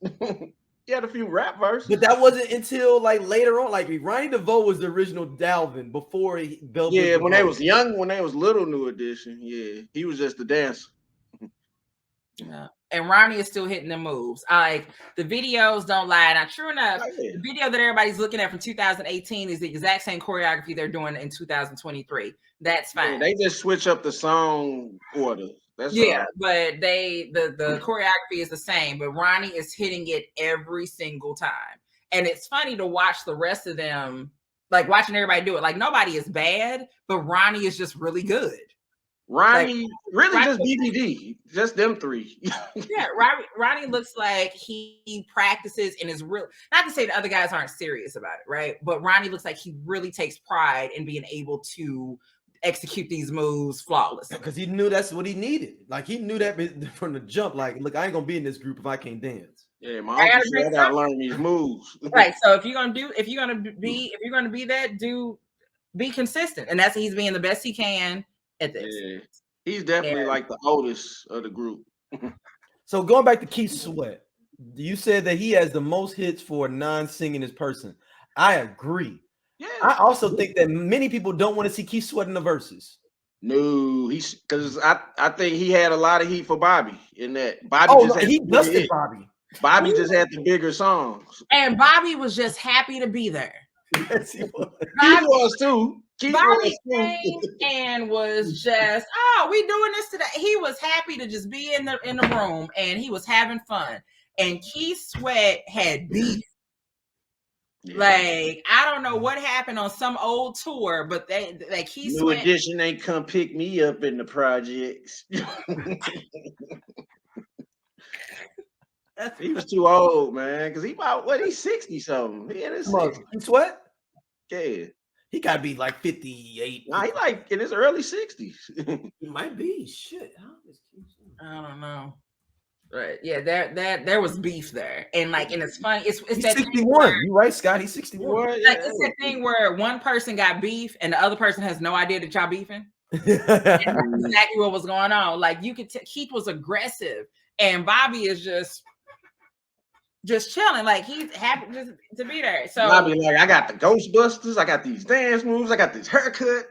He had a few rap verses, but that wasn't until like later on. Like Ronnie DeVoe was the original Dalvin before Bell Biv Yeah, DeVoe. when they was young, when they was little New Edition. Yeah, he was just a dancer. Yeah. And Ronnie is still hitting the moves. Like, the videos don't lie. Now, true enough, the video that everybody's looking at from 2018 is the exact same choreography they're doing in 2023. That's fine. Yeah, they just switch up the song order. That's all. But the choreography is the same. But Ronnie is hitting it every single time. And it's funny to watch the rest of them, like watching everybody do it. Like, nobody is bad, but Ronnie is just really good. Ronnie, just BBD, just them three. Yeah, Ronnie looks like he practices and is real. Not to say the other guys aren't serious about it, right? But Ronnie looks like he really takes pride in being able to execute these moves flawlessly. Because he knew that's what he needed. Like, he knew that from the jump. Like, look, I ain't gonna be in this group if I can't dance. Yeah, I gotta learn these moves. Right. So if you're gonna be that, be consistent, and that's he's being the best he can. At this. Yeah. He's definitely like the oldest of the group. So going back to Keith Sweat, you said that he has the most hits for a non-singing person. I agree. Yeah. I also think that many people don't want to see Keith Sweat in the verses. No, because I think he had a lot of heat for Bobby in that. He dusted Bobby. Bobby just had the bigger songs. And Bobby was just happy to be there. Yes, he was. He was too. Bobby came and was just, oh, we doing this today. He was happy to just be in the room, and he was having fun. And Keith Sweat had beef. Yeah. Like, I don't know what happened on some old tour, but they like Keith New Edition ain't come pick me up in the projects. He was too old, man, because he about what? He's 60 something. He in his 60s. Keith Sweat? Yeah. He gotta be like 58. Nah, he like in his early 60s. He might be. Shit. I don't know. Right. Yeah, there was beef there. And like, and it's funny. It's he's that 61. You right, Scott? He's 61. Like, it's that thing where one person got beef and the other person has no idea that y'all beefing. And that's exactly what was going on. Like, you could Keith was aggressive and Bobby is just chilling, like he's happy just to be there. So Bobby like, I got the Ghostbusters, I got these dance moves, I got this haircut.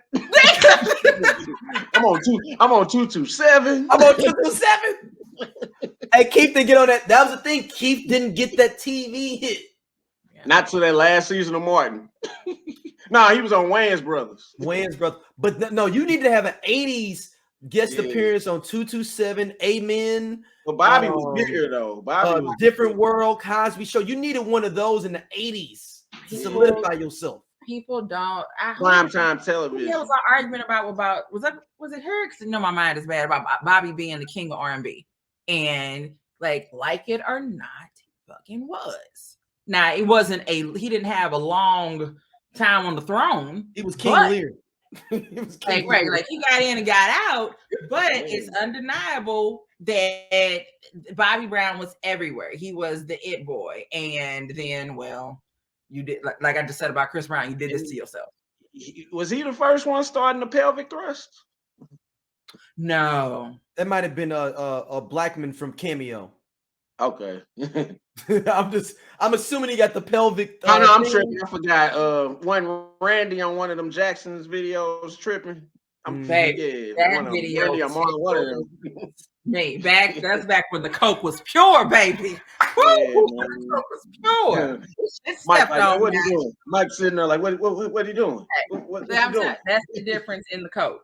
I'm on 227. I'm on 227. Hey, Keith didn't get on that. That was the thing. Keith didn't get that TV hit. Not to that last season of Martin. No, he was on Wayans Brothers. But no, you need to have an 80s guest appearance on 227, Amen. But Bobby was bigger though. Bobby was Different World, Cosby Show. You needed one of those in the 80s to solidify yourself. People don't. Prime time television. There was an argument about was it her? Because my mind is bad about Bobby being the king of R&B, and like it or not, he fucking was. Now it wasn't he didn't have a long time on the throne. He was King Lear. Like he got in and got out, but it's undeniable that Bobby Brown was everywhere. He was the it boy, and then you did like I just said about Chris Brown. You did this to yourself. Was he the first one starting the pelvic thrust? No, that might have been a Blackman from Cameo. Okay. I'm assuming he got the pelvic. No, I'm tripping. I forgot. One Randy on one of them Jackson's videos tripping. That video. Randy, I'm on one of them. Hey, that's back when the coke was pure, baby. The coke was pure. Mike, what are you doing? Mike's sitting there like, what are you doing? What you doing? That's the difference in the coke.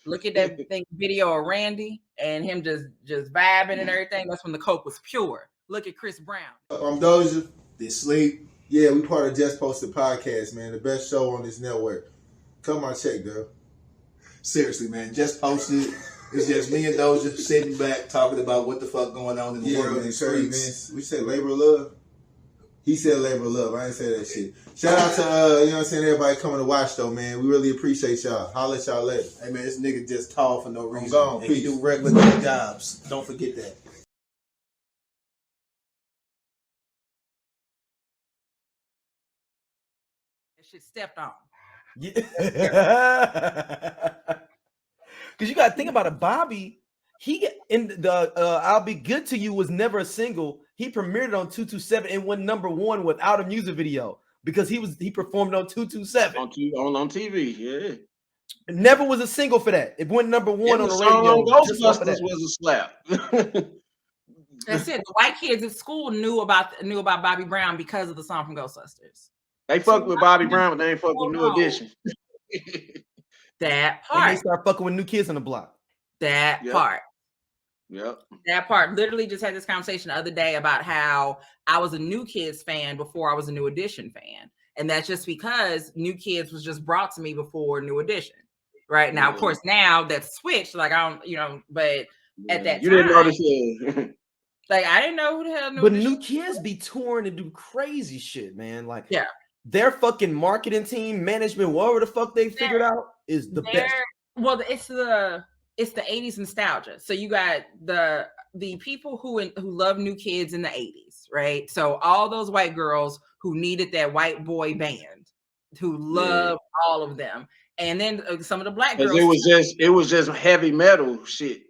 Look at that video of Randy and him just vibing and everything. That's when the coke was pure. Look at Chris Brown. I'm Doja. They sleep. Yeah, we part of Just Posted Podcast, man. The best show on this network. Come on, check, though. Seriously, man. Just Posted. It's just me and Doja sitting back talking about what the fuck going on in the world and the streets. We said labor of love. He said labor of love. I ain't say that shit. Shout out to you know what I'm saying, everybody coming to watch though, man. We really appreciate y'all. Holla at y'all later. Hey man, this nigga just tall for no reason. I'm gone. And he do regular jobs. Don't forget that. That shit stepped on. Yeah. Because you got to think about it, Bobby. He in the "I'll Be Good to You" was never a single. He premiered it on 227 and went #1 without a music video because he performed on 227 on TV. Yeah, it never was a single for that. It went #1 on the radio. Ghostbusters was a slap. That's it. The white kids at school knew about Bobby Brown because of the song from Ghostbusters. They fucked with Bobby Brown, but they ain't fuck with New Edition. That part. And they start fucking with New Kids on the Block. That part. Yep. That part. Literally just had this conversation the other day about how I was a New Kids fan before I was a New Edition fan. And that's just because New Kids was just brought to me before New Edition. Right now, of course, now that's switched. Like I don't, but at that you time, didn't notice it. Like I didn't know who the hell. But New Kids be touring and do crazy shit, man. Like their fucking marketing team, management, whatever the fuck they figured out is the best. Well, it's the 80s nostalgia. So you got the people who love New Kids in the 80s, right? So all those white girls who needed that white boy band, who loved all of them, and then some of the black girls. It was just heavy metal shit.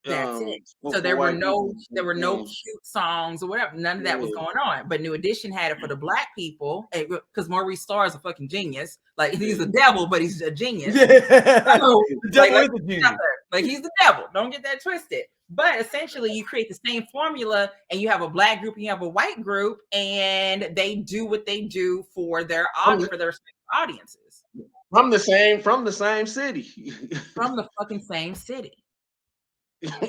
That's it. So there were no cute songs or whatever. None of that was going on. But New Edition had it for the black people because Maurice Starr is a fucking genius. Like he's a devil, but he's a genius. So, the devil is a genius. Like he's the devil. Don't get that twisted. But essentially, you create the same formula, and you have a black group and you have a white group, and they do what they do for their audiences. From the same city. From the fucking same city.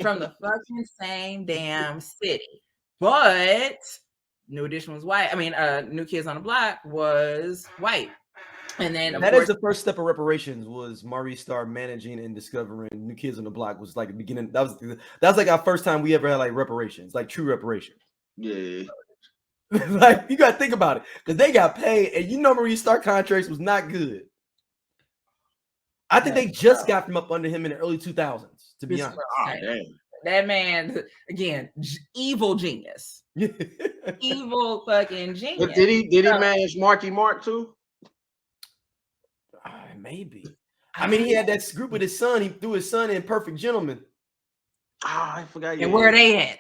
From the fucking same damn city. But New Edition was white. I mean, New Kids on the Block was white. And then of That course is the first step of reparations. Was Maurice Starr managing and discovering New Kids on the Block was like the beginning. That was like our first time we ever had like reparations, like true reparations. Yeah. Like you got to think about it because they got paid, and you know Maurice Starr contracts was not good. I think they just got from up under him in the early 2000s. To be honest, that man again, evil genius, evil fucking genius. But did he manage Marky Mark too? Maybe. I mean, he had that group with his son. He threw his son in Perfect Gentleman. I forgot. And where they at?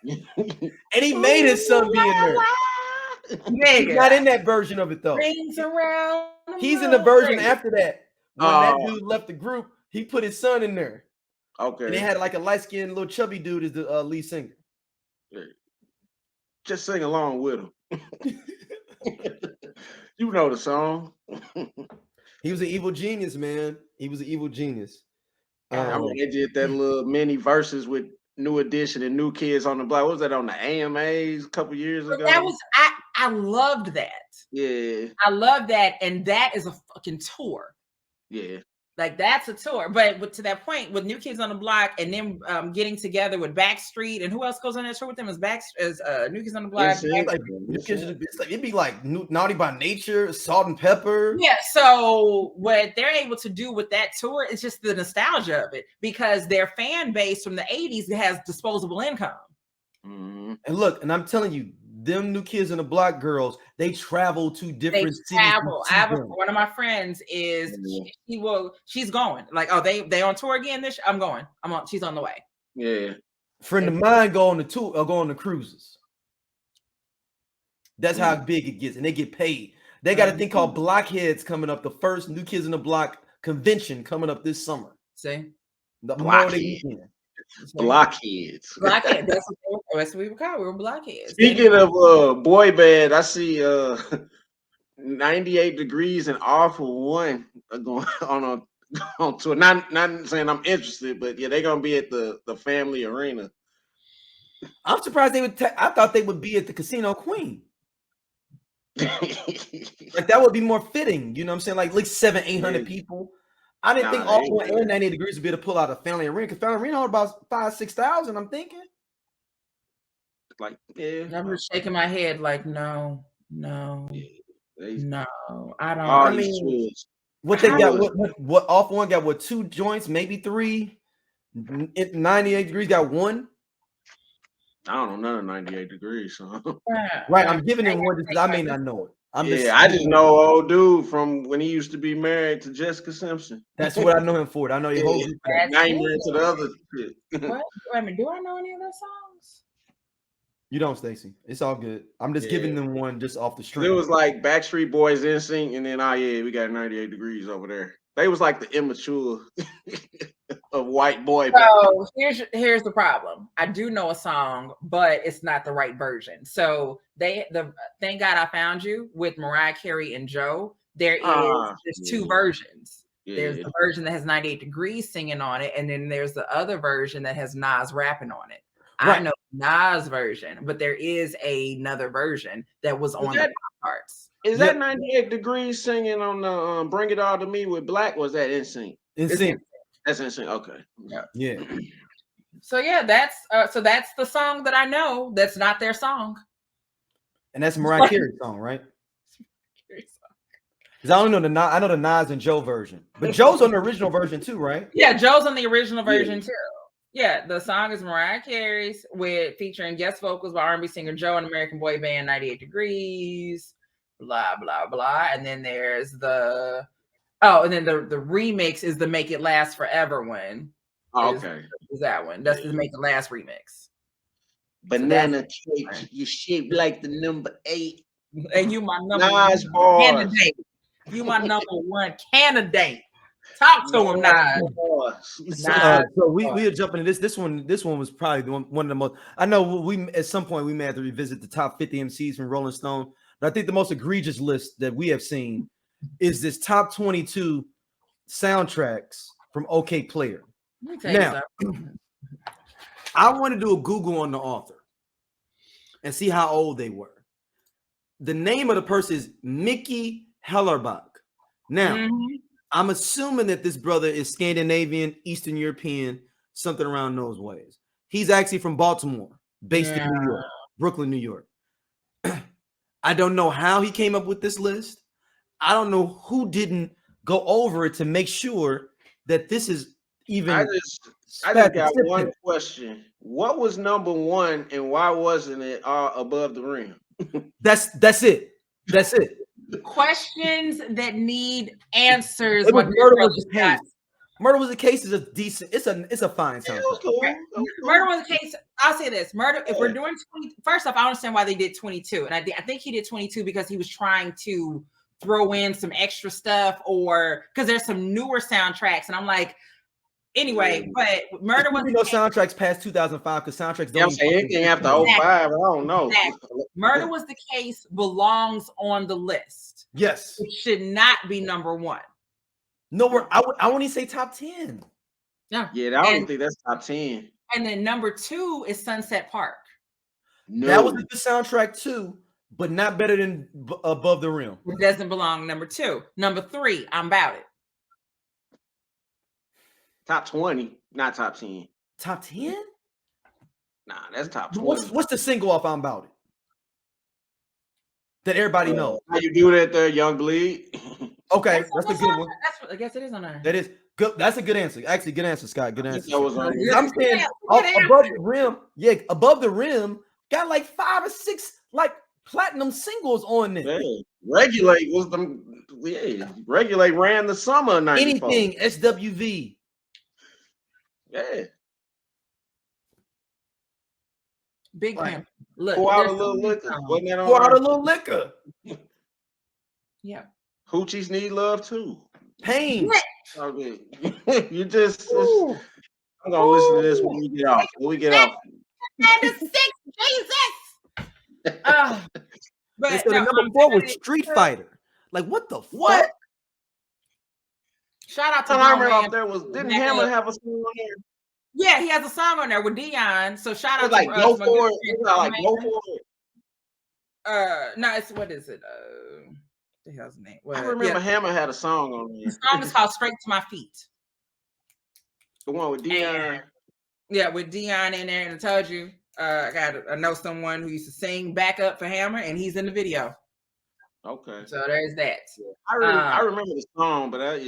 And he made his son be in there. He's not in that version of it though. He's in the version after that. When that dude left the group, he put his son in there. Okay. And they had like a light-skinned little chubby dude as the lead singer. Just sing along with him. You know the song. He was an evil genius, man. He was an evil genius. I mean, they did that little mini verses with New Edition and New Kids on the Block. What was that on the AMAs a couple years ago? That was I loved that. Yeah. I love that, and that is a fucking tour. Yeah. Like that's a tour, but to that point, with New Kids on the Block, and then getting together with Backstreet, and who else goes on that tour with them? Is New Kids on the Block? It'd be like Naughty by Nature, Salt and Pepper. Yeah. So what they're able to do with that tour is just the nostalgia of it, because their fan base from the '80s has disposable income. Mm-hmm. And look, and I'm telling you, them New Kids on the Block girls, they travel to different cities. I have one of my friends is she's going. Like, oh, they on tour again I'm going. She's on the way. Yeah. Friend of mine go on the tour or go on the cruises. That's how big it gets, and they get paid. They got a thing called Blockheads coming up, the first New Kids on the Block convention coming up this summer. See? The Blockheads. Blockheads. Blockheads. That's what we were called. We were blockheads. Speaking of boy band, I see 98 Degrees and Awful One are going on tour. Not saying I'm interested, but yeah, they're gonna be at the Family Arena. I'm surprised they would. I thought they would be at the Casino Queen. Like that would be more fitting. You know what I'm saying? Like 700-800 people. I didn't think Awful One and 98 Degrees would be able to pull out a Family Arena, because Family Arena hold about 5,000-6,000. I'm thinking. Like, yeah. I'm just shaking my head like, no, I don't. I mean, what they got? What Awful One got? What, 2 joints? Maybe 3. 98 Degrees got 1. I don't know none of 98 Degrees. So. Right, I'm giving them one because I may not know it. I just know old dude from when he used to be married to Jessica Simpson. That's what I know him for. I know your whole. Now he married to the other shit. What? I mean, do I know any of their songs? You don't, Stacey. It's all good. I'm just giving them one just off the street. It was like Backstreet Boys, NSYNC, and then we got 98 Degrees over there. They was like the immature of white boy. So here's the problem. I do know a song, but it's not the right version. So Thank God I Found You with Mariah Carey and Joe. There's 2 versions. Yeah. There's the version that has 98 Degrees singing on it, and then there's the other version that has Nas rapping on it. Right. I know Nas version, but there is another version that was on the charts. Is that 98 Degrees singing on the Bring It All to Me with Black? Was that NSYNC? NSYNC. That's NSYNC. Okay. Yeah. So that's the song that I know. That's not their song. And that's Mariah Carey's song, right? Because I only know I know the Nas and Joe version, but Joe's on the original version too, right? Yeah, Joe's on the original version too. Yeah, the song is Mariah Carey's featuring guest vocals by R&B singer Joe and American boy band 98 Degrees. Blah blah blah, and then there's the remix is the Make It Last Forever one. Oh, okay, is that one? That's the Make It Last remix. Banana cake, you shaped like the number 8, and you my number one candidate. You my number one candidate. Talk to him, Nas. So we are jumping into this. This one was probably one of the most. I know we at some point we may have to revisit the top 50 MCs from Rolling Stone. But I think the most egregious list that we have seen is this top 22 soundtracks from Okayplayer. Now, I want to do a Google on the author and see how old they were. The name of the person is Mickey Hellerbach. Now, I'm assuming that this brother is Scandinavian, Eastern European, something around those ways. He's actually from Baltimore, based in New York, Brooklyn, New York. I don't know how he came up with this list. I don't know who didn't go over it to make sure that this is even. I just got one question. What was number one, and why wasn't it above the rim? That's it. That's it. Questions that need answers. It was Murder Was the Case. Murder Was the Case is a decent. It's a fine soundtrack. Cool. Murder Was the Case. I'll say this: Murder. If we're doing 20, first off, I understand why they did 22, and I think he did 22 because he was trying to throw in some extra stuff, or because there's some newer soundtracks, and I'm like. Anyway, but Murder Was no soundtracks past 2005 because soundtracks don't. Anything after 05, I don't know. Exactly. Murder Was the Case belongs on the list. Yes, it should not be number one. No, I wouldn't even say top 10. No, yeah, I don't think that's top 10. And then number 2 is Sunset Park. No. That was a good soundtrack too, but not better than Above the Rim. It doesn't belong number 2. Number 3, I'm About It. Top 20, not top 10. Top 10? Nah, that's top 20. What's the single off I'm About It? That everybody knows. How you do that there, Young Bleed? Okay, that's a good one. That's what I guess it is on there. That is good. That's a good answer. Actually, good answer, Scott. Good answer. I'm saying Above the Rim. Yeah, Above the Rim got like 5 or 6 like platinum singles on there. Yeah. Regulate was Regulate ran the summer of 94. Anything SWV. Yeah. Big Pimp. Look, pour out a little liquor. Wasn't that on pour out a little liquor. Yeah. Hoochies need love too. Pain. Okay. You just. I'm gonna listen to this when we get off. When we get off. 96, Jesus. But so the number 4 was Street Fighter. Like what the fuck? Shout out to Hammer out there didn't Hammer have a song on there? Yeah, he has a song on there with Dion. So shout out like to Go For It. Like Go For It. No, it's what is it? The hell's the name? I remember Hammer had a song on there. The song is called Straight to My Feet. The one with Dion. Yeah, with Dion in there, and I told you, I know someone who used to sing backup for Hammer, and he's in the video. Okay. So there's that. I remember the song, but I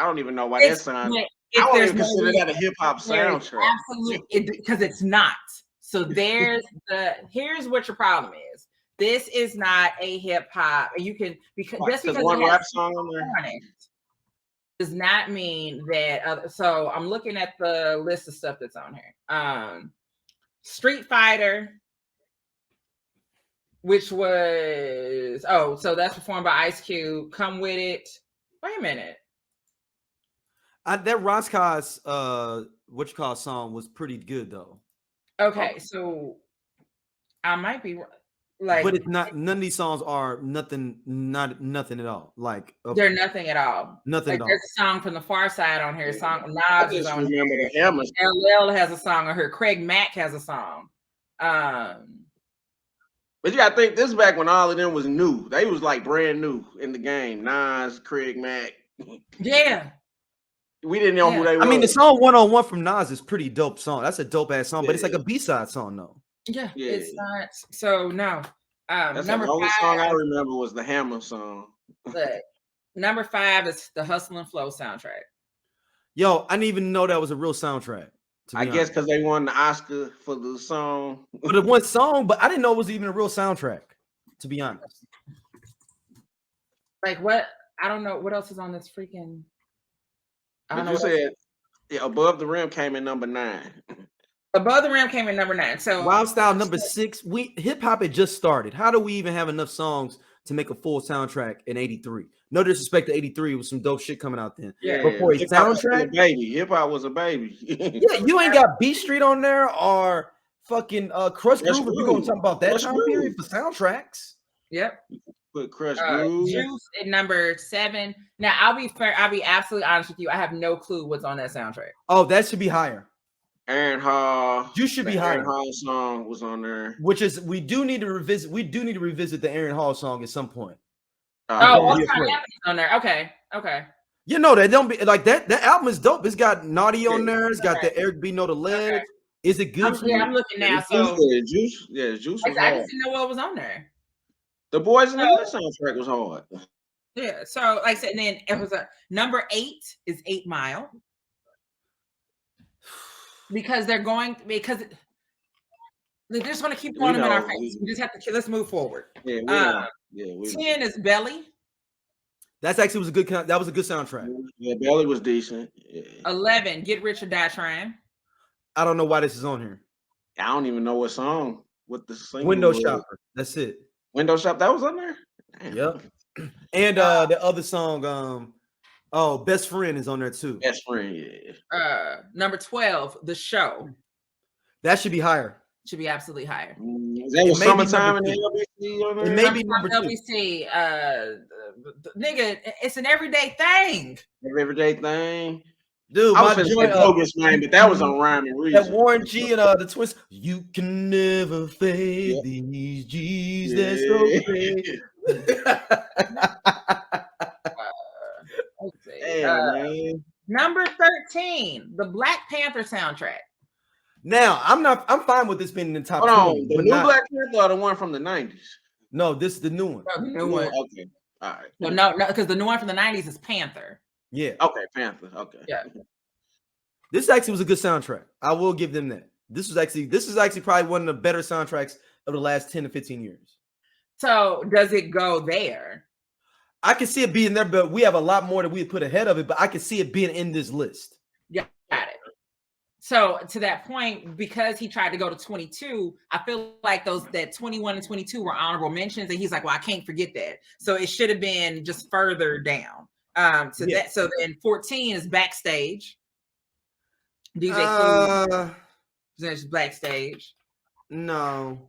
don't even know why that song. I don't even consider that a hip hop soundtrack. Absolutely, because it's not. So here's what your problem is. This is not a hip hop, and you can because one rap song on there does not mean that. So I'm looking at the list of stuff that's on here. Street Fighter. Which was so that's performed by Ice Cube. Come With It. Wait a minute. That Roscoe's song was pretty good though. Okay, so I might be like, but it's not. None of these songs are nothing at all. Like they're nothing at all. Nothing at all. There's a song from the Far Side on here. Song Nas is on here. The Hammer. LL has a song on here. Craig Mack has a song. But you gotta think this is back when all of them was new. They was like brand new in the game. Nas, Craig Mack. Yeah. We didn't know who they were. I mean, the song 101 from Nas is pretty dope song. That's a dope ass song, but it's like a B-side song though. Yeah, it's not. So no. That's number the only 5, song I remember was the Hammer song. Number 5 is the Hustle and Flow soundtrack. Yo, I didn't even know that was a real soundtrack. I guess because they won the Oscar for the song. But it one song, but I didn't know it was even a real soundtrack, to be honest. Like what? I don't know. What else is on this freaking? But you said Above the Rim came in number 9. Above the Rim came in number 9. So Wild Style number 6. Hip hop had just started. How do we even have enough songs to make a full soundtrack in '83? No disrespect to '83, with some dope shit coming out then. Yeah, but for a soundtrack, baby, hip hop was a baby. Yeah, you ain't got Beat Street on there or fucking Crush Groove. We're gonna talk about that time period for soundtracks. Yep. Put Crush Groove. Juice at number 7. Now I'll be fair. I'll be absolutely honest with you. I have no clue what's on that soundtrack. Oh, that should be higher. Aaron Hall. You should be higher. Aaron Hall song was on there. Which is we do need to revisit the Aaron Hall song at some point. What's on there? Okay. You know that don't be like that. That album is dope. It's got Naughty on there. It's got the Eric B. Know the Ledge. Okay. Is it good? I'm looking now. So Juice. Yeah, Juice. Was I just didn't know what was on there. The Boys in the Hood soundtrack was hard. Yeah. So like I said, and then it was number 8 is 8 Mile. Because they're just want to keep throwing them in our face. We just have to let's move forward. Yeah, 10 is Belly. That's actually was a good soundtrack. Yeah, Belly was decent. Yeah. 11, Get Rich or Die Trying. I don't know why this is on here. I don't even know what song. What the single Window was. Shopper. That's it. Window Shop. That was on there. Damn. Yep. And the other song, Best Friend is on there too. Best Friend. Yeah. Number 12, The Show. That should be higher. Should be absolutely higher. That was Summertime in the LBC on there. It may be number 2. LBC. Nigga, it's an everyday thing. Everyday thing. Dude, I was joint bogus, man, but that was on Rhyme and Reason. That Warren G and the Twins. You can never fade these G's. That's okay. Number 13, the Black Panther soundtrack. Now, I'm fine with this being in the top 20. Hold on, the new Black Panther or the one from the 90s? No, this is the new one. Oh, the new one. Okay. All right. So no, because the new one from the 90s is Panther. Yeah. Okay, Panther. Okay. Yeah. This actually was a good soundtrack. I will give them that. This is actually probably one of the better soundtracks of the last 10 to 15 years. So does it go there? I can see it being there, but we have a lot more that we put ahead of it. But I can see it being in this list. Yeah, got it. So to that point, because he tried to go to 22, I feel like that 21 and 22 were honorable mentions, and he's like, "Well, I can't forget that." So it should have been just further down. That. So then 14 is Backstage. DJ Clue. That's Backstage. No.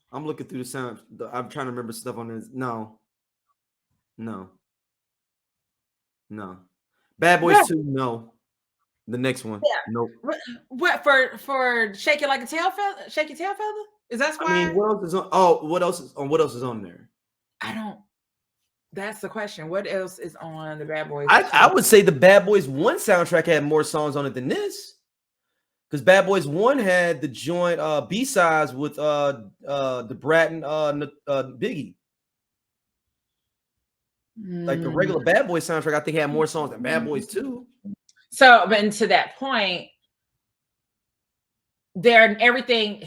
I'm looking through the sound. I'm trying to remember stuff on this. No. Bad Boys 2. No. The next one. Yeah. Nope. What for Shake It Like a Tail Feather? Shake Your Tail Feather? Is that why? I mean, what else is on? Oh, what else is on there? I don't. That's the question. What else is on the Bad Boys? I would say the Bad Boys 1 soundtrack had more songs on it than this. Because Bad Boys 1 had the joint B-sides with the Brat and Biggie. Like the regular Bad Boys soundtrack, I think had more songs than Bad Boys 2. So, but to that point, everything.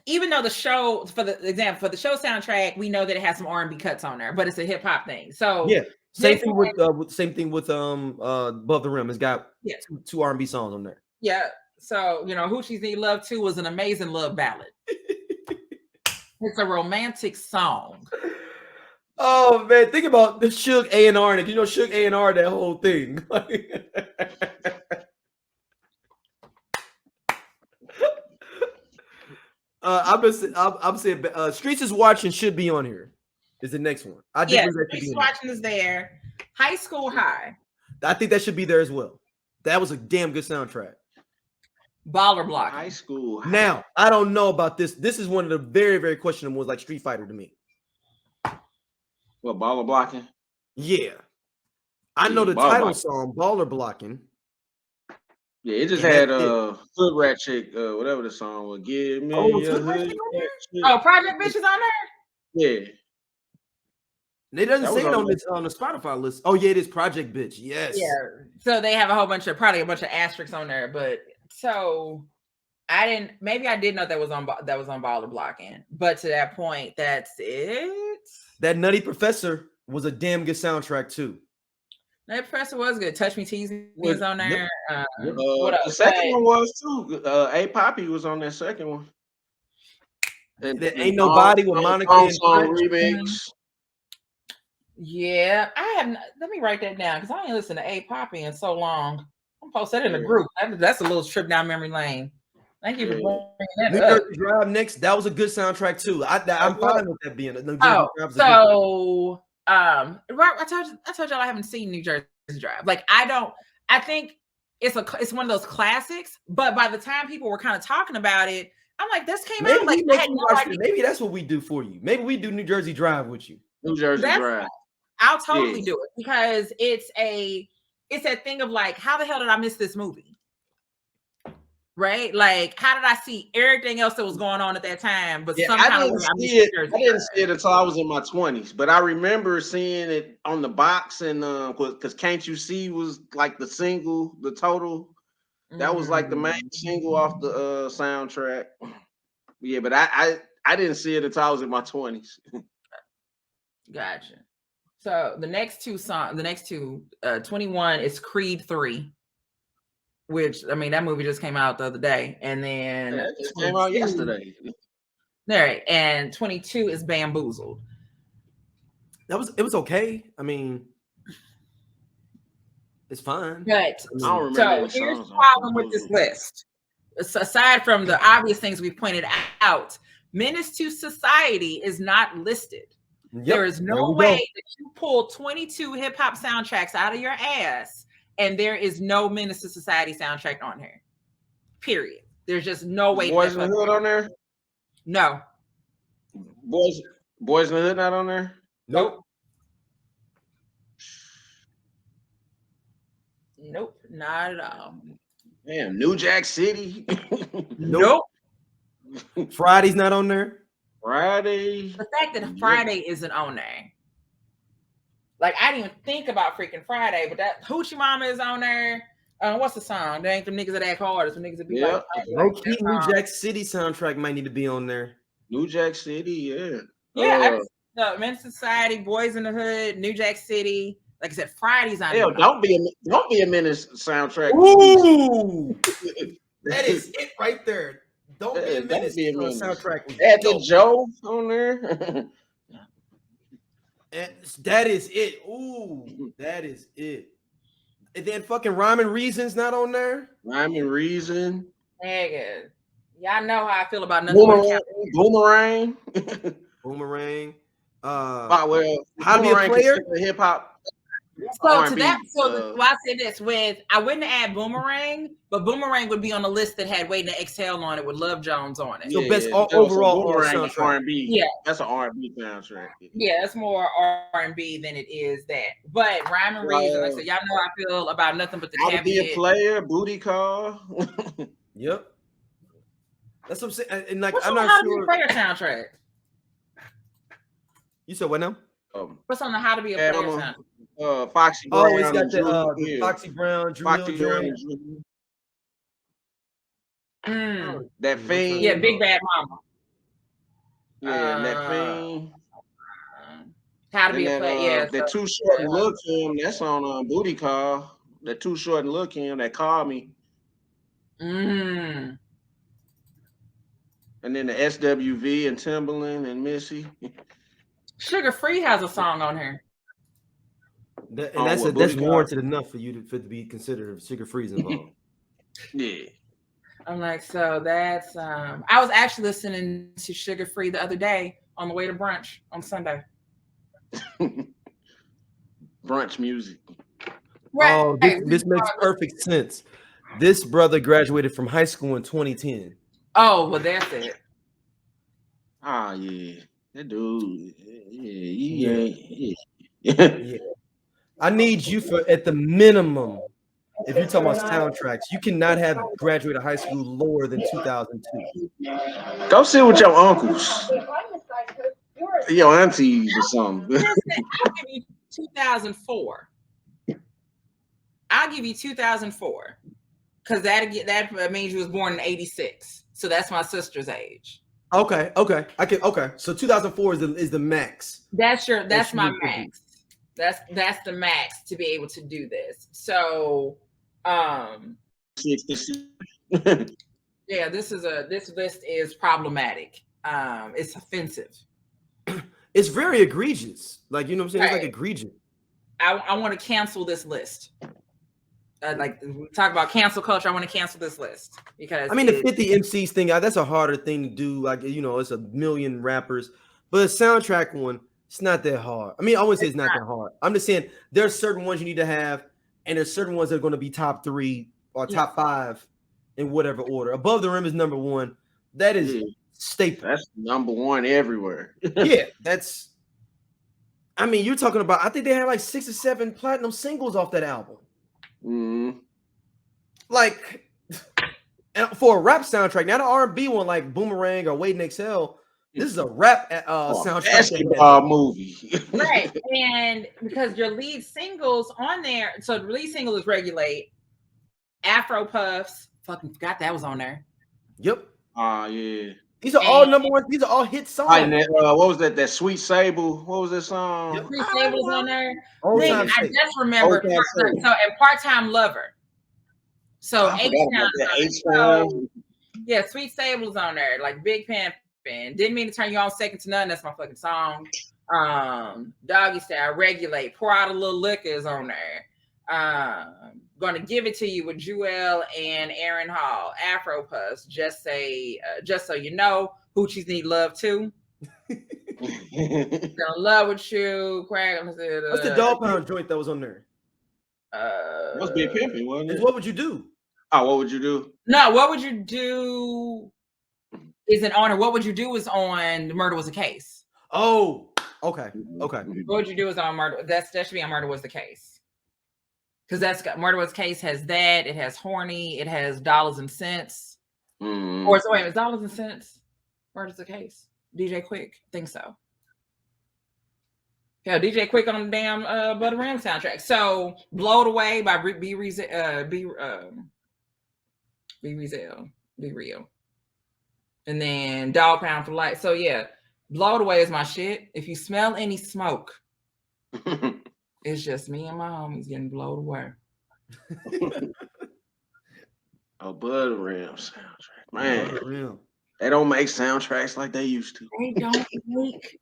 Even though the show, for the show soundtrack, we know that it has some R&B cuts on there, but it's a hip hop thing. So yeah, same thing with Above the Rim. It's got two R&B songs on there. Yeah. So Hoochie's Need Love 2 was an amazing love ballad. It's a romantic song. Oh man, think about the Suge A&R. And Suge A&R, that whole thing. I'm saying Streets is Watching should be on here. Is the next one. Streets is Watching is there. High School High. I think that should be there as well. That was a damn good soundtrack. Baller Block. High School High. Now, I don't know about this. This is one of the very, very questionable ones, like Street Fighter to me. What, Baller Blocking? Yeah. I know the title song, Baller Blocking. Yeah, it just had Hood Rat Chick, whatever the song was. Give me a Hood Rat Chick. Oh, Project Bitch is on there? Yeah. They doesn't say it on the Spotify list. Oh, yeah, it is Project Bitch. Yes. Yeah. So they have probably a bunch of asterisks on there, but so I did know that was on Baller Blocking, but to that point, that's it. That Nutty Professor was a damn good soundtrack too. Nutty Professor was good. Touch Me, Tease Me was on there. What else? The second one was too. A Poppy was on that second one. And there Ain't Nobody with Monica and remix. Yeah, I have. Let me write that down because I ain't listened to A Poppy in so long. I'm post that in the group. That's a little trip down memory lane. Thank you for bringing New that up. Jersey Drive next. That was a good soundtrack too. I'm fine with that being. New Jersey Oh, Drive was a good so I told y'all I haven't seen New Jersey Drive. Like I think it's one of those classics. But by the time people were kind of talking about it, I'm like, this came out. Like I had no idea. Maybe that's what we do for you. Maybe we do New Jersey Drive with you. New Jersey Drive. I'll totally do it because it's that thing of like, how the hell did I miss this movie? Right? Like, how did I see everything else that was going on at that time? But somehow I didn't see it until I was in my 20s. But I remember seeing it on the box, and because "Can't You See" was like the single, the total. That was like the main single off the soundtrack. Yeah, but I didn't see it until I was in my 20s. Gotcha. So the next two 21 is Creed 3. Which, I mean, that movie just came out the other day. And then it just came out yesterday. Right. And 22 is Bamboozled. It was okay. I mean, it's fine. But so here's the problem with this list. Aside from the obvious things we pointed out, Menace to Society is not listed. Yep. There is no way that you pull 22 hip-hop soundtracks out of your ass and there is no Menace to Society soundtrack on here. Period. There's just no way. Boys in the Hood on there? No. Boys in the Hood not on there? Nope. Nope, not at all. Damn, New Jack City? Nope. Friday's not on there? Friday? The fact that Friday isn't on there. Like, I didn't even think about freaking Friday, but that Hoochie Mama is on there. What's the song? There ain't them niggas that act hard. It's some niggas that be like, New Jack City soundtrack might need to be on there. New Jack City, yeah. Yeah, the Men's Society, Boys in the Hood, New Jack City. Like I said, Friday's on. Hell, don't be a Menace soundtrack. Ooh, that is it right there. Don't be a Menace soundtrack. Add the Joe on there. And that is it. Ooh, that is it. And then fucking Rhyme and Reason's not on there. Rhyme and Reason. Nigga, y'all know how I feel about nothing. Boomerang. Boomerang. Well, How to Be a Player. Hip hop. So to that, I say this I wouldn't add Boomerang, but Boomerang would be on the list that had Waiting to Exhale on it with Love Jones on it. So best overall soundtrack. R&B. Yeah, that's an R&B soundtrack. Yeah, that's more R&B than it is that. But Rhyme and Reason, like I said, y'all know how I feel about nothing but the How to Be a Player, Booty Call. Yep. That's what I'm saying. And like, what's I'm on not the sure. How to Be a Player soundtrack? You said what now? What's on the How to Be a Player soundtrack? Foxy Brown. Oh, it's got the Foxy Brown, Foxy Brown. That Fiend. Yeah, Big Bad Mama. Yeah, that Fiend. How to Be a Player. Yeah, that Too Short and Look Him. That's on Booty Call. That Too Short and Look Him. That Call Me. Mm. And then the SWV and Timberland and Missy. Sugar Free has a song on here. That's warranted enough for you to be considered Sugar Free's involved. Yeah. I'm like, so that's I was actually listening to Sugar Free the other day on the way to brunch on Sunday. Brunch music. Right. Oh, this makes perfect sense. This brother graduated from high school in 2010. Oh, well, that's it. Ah, yeah. That dude. Yeah. I need you for at the minimum. If you're talking about soundtracks, you cannot have graduated high school lower than 2002. Go sit with your uncles, your aunties or something. I'll give you 2004. I'll give you 2004 because that means you was born in 86. So that's my sister's age. Okay. So 2004 is the max. That's my max. That's the max to be able to do this. So, yeah, this list is problematic. It's offensive. It's very egregious. Like, you know what I'm saying? Right. It's like egregious. I want to cancel this list. like talk about cancel culture. I want to cancel this list because I mean, the 50 MCs thing, that's a harder thing to do. Like, you know, it's a million rappers, but a soundtrack one, it's not that hard. I mean, I wouldn't say it's not that hard. I'm just saying there's certain ones you need to have, and there's certain ones that are going to be top 3 or top 5 in whatever order. Above the Rim is number 1. That is staple. That's number 1 everywhere. Yeah, that's. I mean, you're talking about. I think they had like 6 or 7 platinum singles off that album. Like, and for a rap soundtrack, not an R&B one like Boomerang or Wait and Exhale. This is a rap soundtrack. Basketball movie. Right. And because your lead singles on there, so the lead single is Regulate, Afro Puffs, fucking forgot that was on there. Yep. Yeah. These are all number 1. These are all hit songs. What was that? That Sweet Sable. What was that song? Yep. Sweet Sable was on there. I just remembered. And Part-Time Lover. So yeah, Sweet Sable's on there, like Big Pimpin'. Didn't mean to turn you on second to none. That's my fucking song. Doggy Style, Regulate, Pour Out a Little Liquor is on there. Gonna Give It to You with Jewel and Aaron Hall. Afro Puffs, Just So You Know, Hoochies Need Love Too. Gonna Love With You. What's the Dog Pound joint that was on there? Must be a pimpin', wasn't it? What Would You Do? Oh, What Would You Do? No, What Would You Do isn't on, or What Would You Do is on Murder Was the Case. Oh, okay. What Would You Do is on Murder. That should be on Murder Was the Case. Because that's got Murder Was the Case has that. It has Horny. It has Dollars and Cents. Or so wait, it's Dollars and Cents. Murder's the Case. DJ Quick, I think so. Yeah, DJ Quick on the damn Butter Ram soundtrack. So Blowed Away by Be Real. And then Dog Pound for Life. So yeah, Blowed Away is my shit. If you smell any smoke, it's just me and my homies getting blown away. Butter Ram soundtrack. Man. They don't make soundtracks like they used to. They don't make,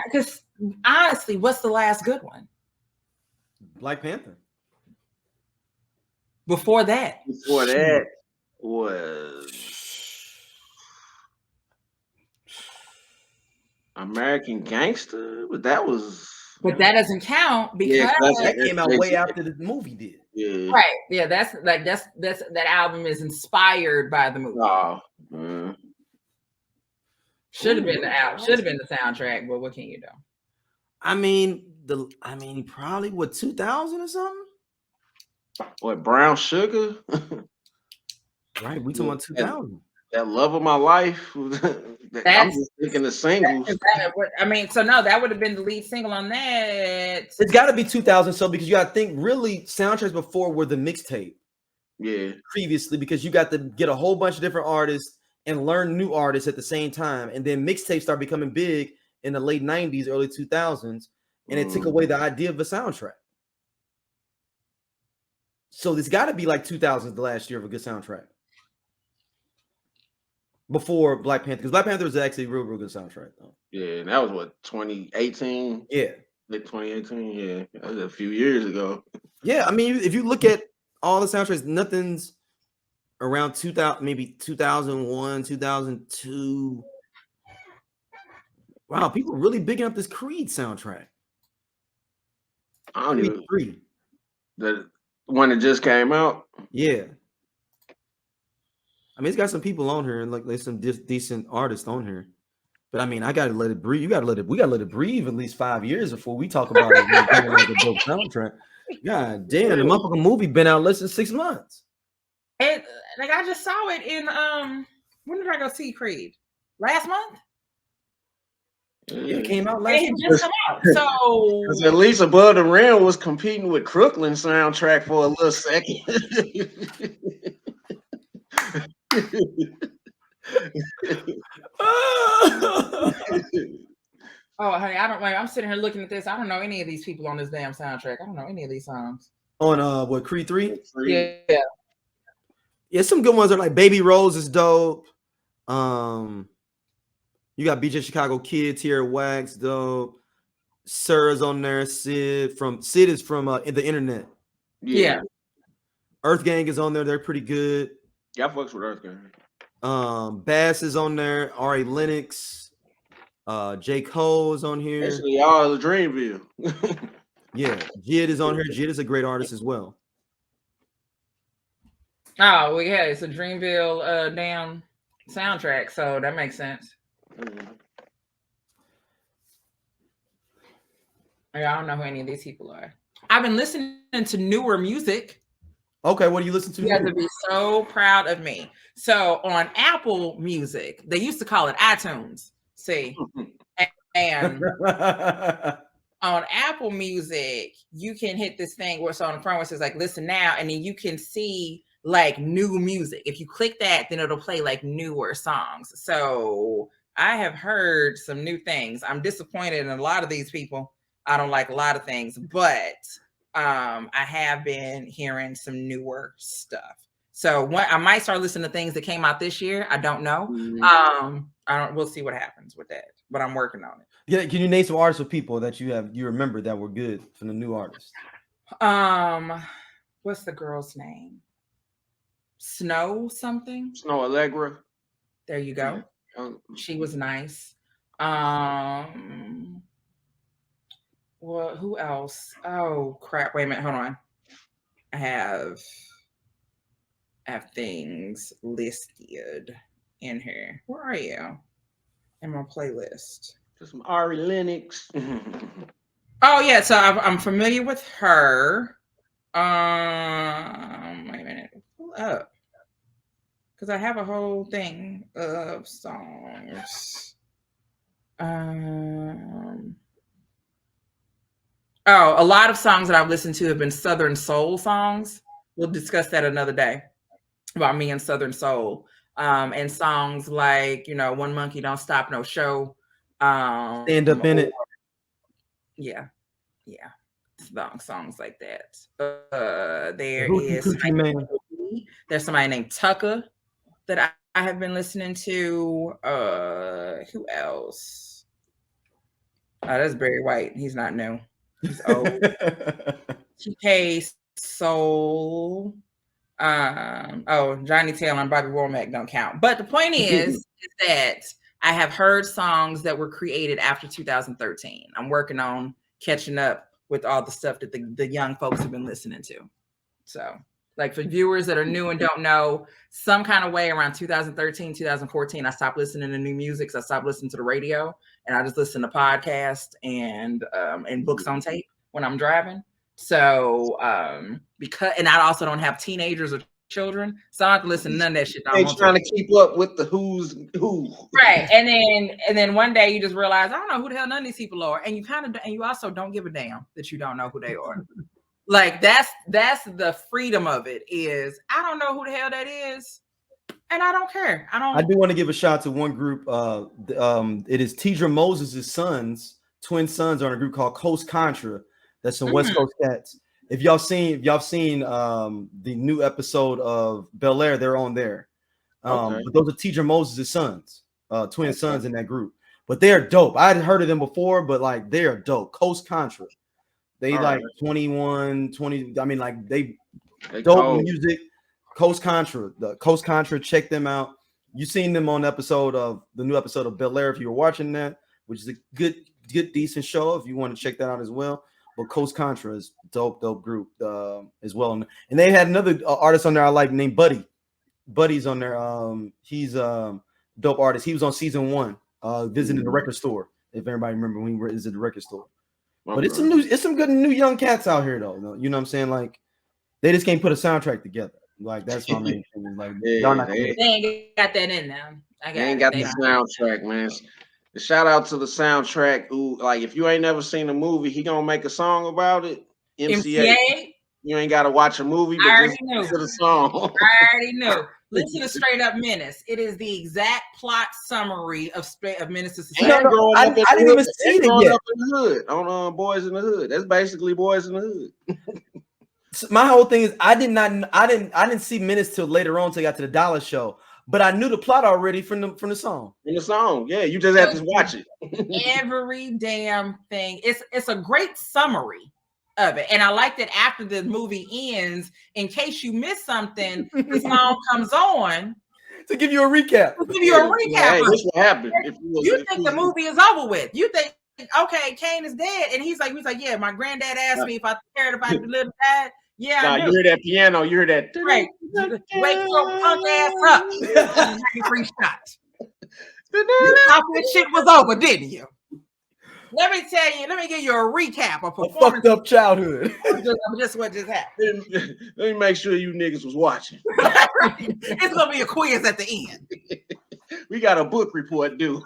because honestly, what's the last good one? Black Panther. Before that was American Gangster, but that doesn't count because that came out way after the movie did. Yeah. Right. Yeah, that's that album is inspired by the movie. Should have been the album. Should have been the soundtrack, but what can you do? I mean, probably 2000 or something. What, Brown Sugar? Right, we talking about 2000. That Love of My Life. I'm just thinking the singles. So no, that would have been the lead single on that. It's got to be 2000, so because you got to think really soundtracks before were the mixtape. Yeah. Previously, because you got to get a whole bunch of different artists and learn new artists at the same time, and then mixtapes start becoming big in the late 90s, early 2000s, and it took away the idea of a soundtrack. So there's got to be like 2000s, the last year of a good soundtrack. Before Black Panther, because Black Panther was actually a real good soundtrack, though. Yeah, and that was what, 2018? Yeah. Like 2018, yeah. That was a few years ago. Yeah, I mean, if you look at all the soundtracks, nothing's around 2000, maybe 2001, 2002. Wow, people are really bigging up this Creed soundtrack. I don't even Creed. The one that just came out? Yeah. I mean, it's got some people on here, and like there's some decent artists on here. But I mean, I gotta let it breathe. We gotta let it breathe at least 5 years before we talk about it being like a dope soundtrack. God damn, the motherfucking movie been out less than 6 months. And like I just saw it in when did I go see Creed? Last month? Yeah, it came out last month. It just come out. So at least Above the Rim was competing with Crooklyn soundtrack for a little second. Oh, honey, I'm sitting here looking at this. I don't know any of these people on this damn soundtrack. I don't know any of these songs. On what, Creed 3? Yeah. Yeah, some good ones are like Baby Rose is dope. You got BJ Chicago Kid, Tierra Wax, dope. Sir's on there. Sid is from the internet. Yeah. Earth Gang is on there. They're pretty good. Yeah, I fucks with Earth Gang. Bass is on there. R.A. Lennox. J. Cole is on here. Basically, all of Dreamville. Yeah, Jid is on here. Jid is a great artist as well. Oh, well, yeah, it's a Dreamville damn soundtrack, so that makes sense. I don't know who any of these people are. I've been listening to newer music. Okay, what do you listen to? You guys would be so proud of me. So on Apple Music, they used to call it iTunes. See, and on Apple Music, you can hit this thing where it's on the front where it says like listen now, and then you can see like new music. If you click that, then it'll play like newer songs. So I have heard some new things. I'm disappointed in a lot of these people. I don't like a lot of things, but I have been hearing some newer stuff. So I might start listening to things that came out this year. I don't know. We'll see what happens with that, but I'm working on it. Yeah, can you name some artists or people that you remember that were good from the new artists? What's the girl's name? Snow something? Snow Allegra. There you go. She was nice. Well, who else? Oh crap! Wait a minute. Hold on. I have things listed in here. Where are you? In my playlist. Just some Ari Lennox. Oh yeah, so I'm familiar with her. Wait a minute. Pull up, because I have a whole thing of songs. Oh, a lot of songs that I've listened to have been Southern Soul songs. We'll discuss that another day about me and Southern Soul. And songs like, One Monkey Don't Stop No Show. Stand Up in It. Yeah. Songs like that. There's somebody named Tucker that I have been listening to. Who else? Oh, that's Barry White. He's not new. He's old. TK Soul. Johnny Taylor and Bobby Womack don't count. But the point is that I have heard songs that were created after 2013. I'm working on catching up with all the stuff that the young folks have been listening to. So, like for viewers that are new and don't know, some kind of way around 2013, 2014, I stopped listening to new music. So I stopped listening to the radio, and I just listen to podcasts and books on tape when I'm driving. So, and I also don't have teenagers or children, so I have to listen to none of that shit. I'm trying to keep up with the who's who. Right, and then one day you just realize I don't know who the hell none of these people are, and you also don't give a damn that you don't know who they are. Like that's the freedom of it, is I don't know who the hell that is, and I don't care. I do want to give a shout out to one group. It is Tidra Moses' sons, twin sons, are in a group called Coast Contra. That's some West Coast cats. If y'all seen the new episode of Bel Air, they're on there. But those are Tidra Moses' sons, twin sons in that group. But they're dope. I'd heard of them before, but like they're dope. Coast Contra. They like 21, 20. I mean, like they dope cold. Music. Coast Contra. The Coast Contra, check them out. You seen them on the new episode of Bel Air if you were watching that, which is a good, decent show if you want to check that out as well. But Coast Contra is dope group as well. And they had another artist on there I like named Buddy. Buddy's on there. He's a dope artist. He was on season 1, visiting the record store. If everybody remember when he was at the record store. But it's some good new young cats out here though. You know what I'm saying? Like they just can't put a soundtrack together. Like that's my main thing. Like they ain't got that in them. They ain't got the soundtrack, man. Shout out to the soundtrack. Who, like, if you ain't never seen a movie, he gonna make a song about it. MCA. You ain't gotta watch a movie, but just listen to the song. I already knew. Listen to Straight Up Menace. It is the exact plot summary of Menace to Society. I didn't even see it yet. Up in the hood, on Boys in the Hood. That's basically Boys in the Hood. So my whole thing is I didn't see Menace till later on, till I got to the Dollar Show. But I knew the plot already from the song. In the song, yeah, you just have to watch it. Every damn thing. It's a great summary. of it. And I like that after the movie ends, in case you miss something, the song comes on to give you a recap. To give you a recap. Hey, this what happened. You think the movie is over with. You think, okay, Kane is dead. And he's like, yeah, my granddad asked me if I cared if I lived dad. Yeah, I do. You hear that piano, you hear that. Right. Wake your punk ass up. 3 shots. You thought that shit was over, didn't you? Let me tell you, let me give you a recap of a fucked up childhood. just what just happened. Let me make sure you niggas was watching. It's gonna be a quiz at the end. We got a book report due.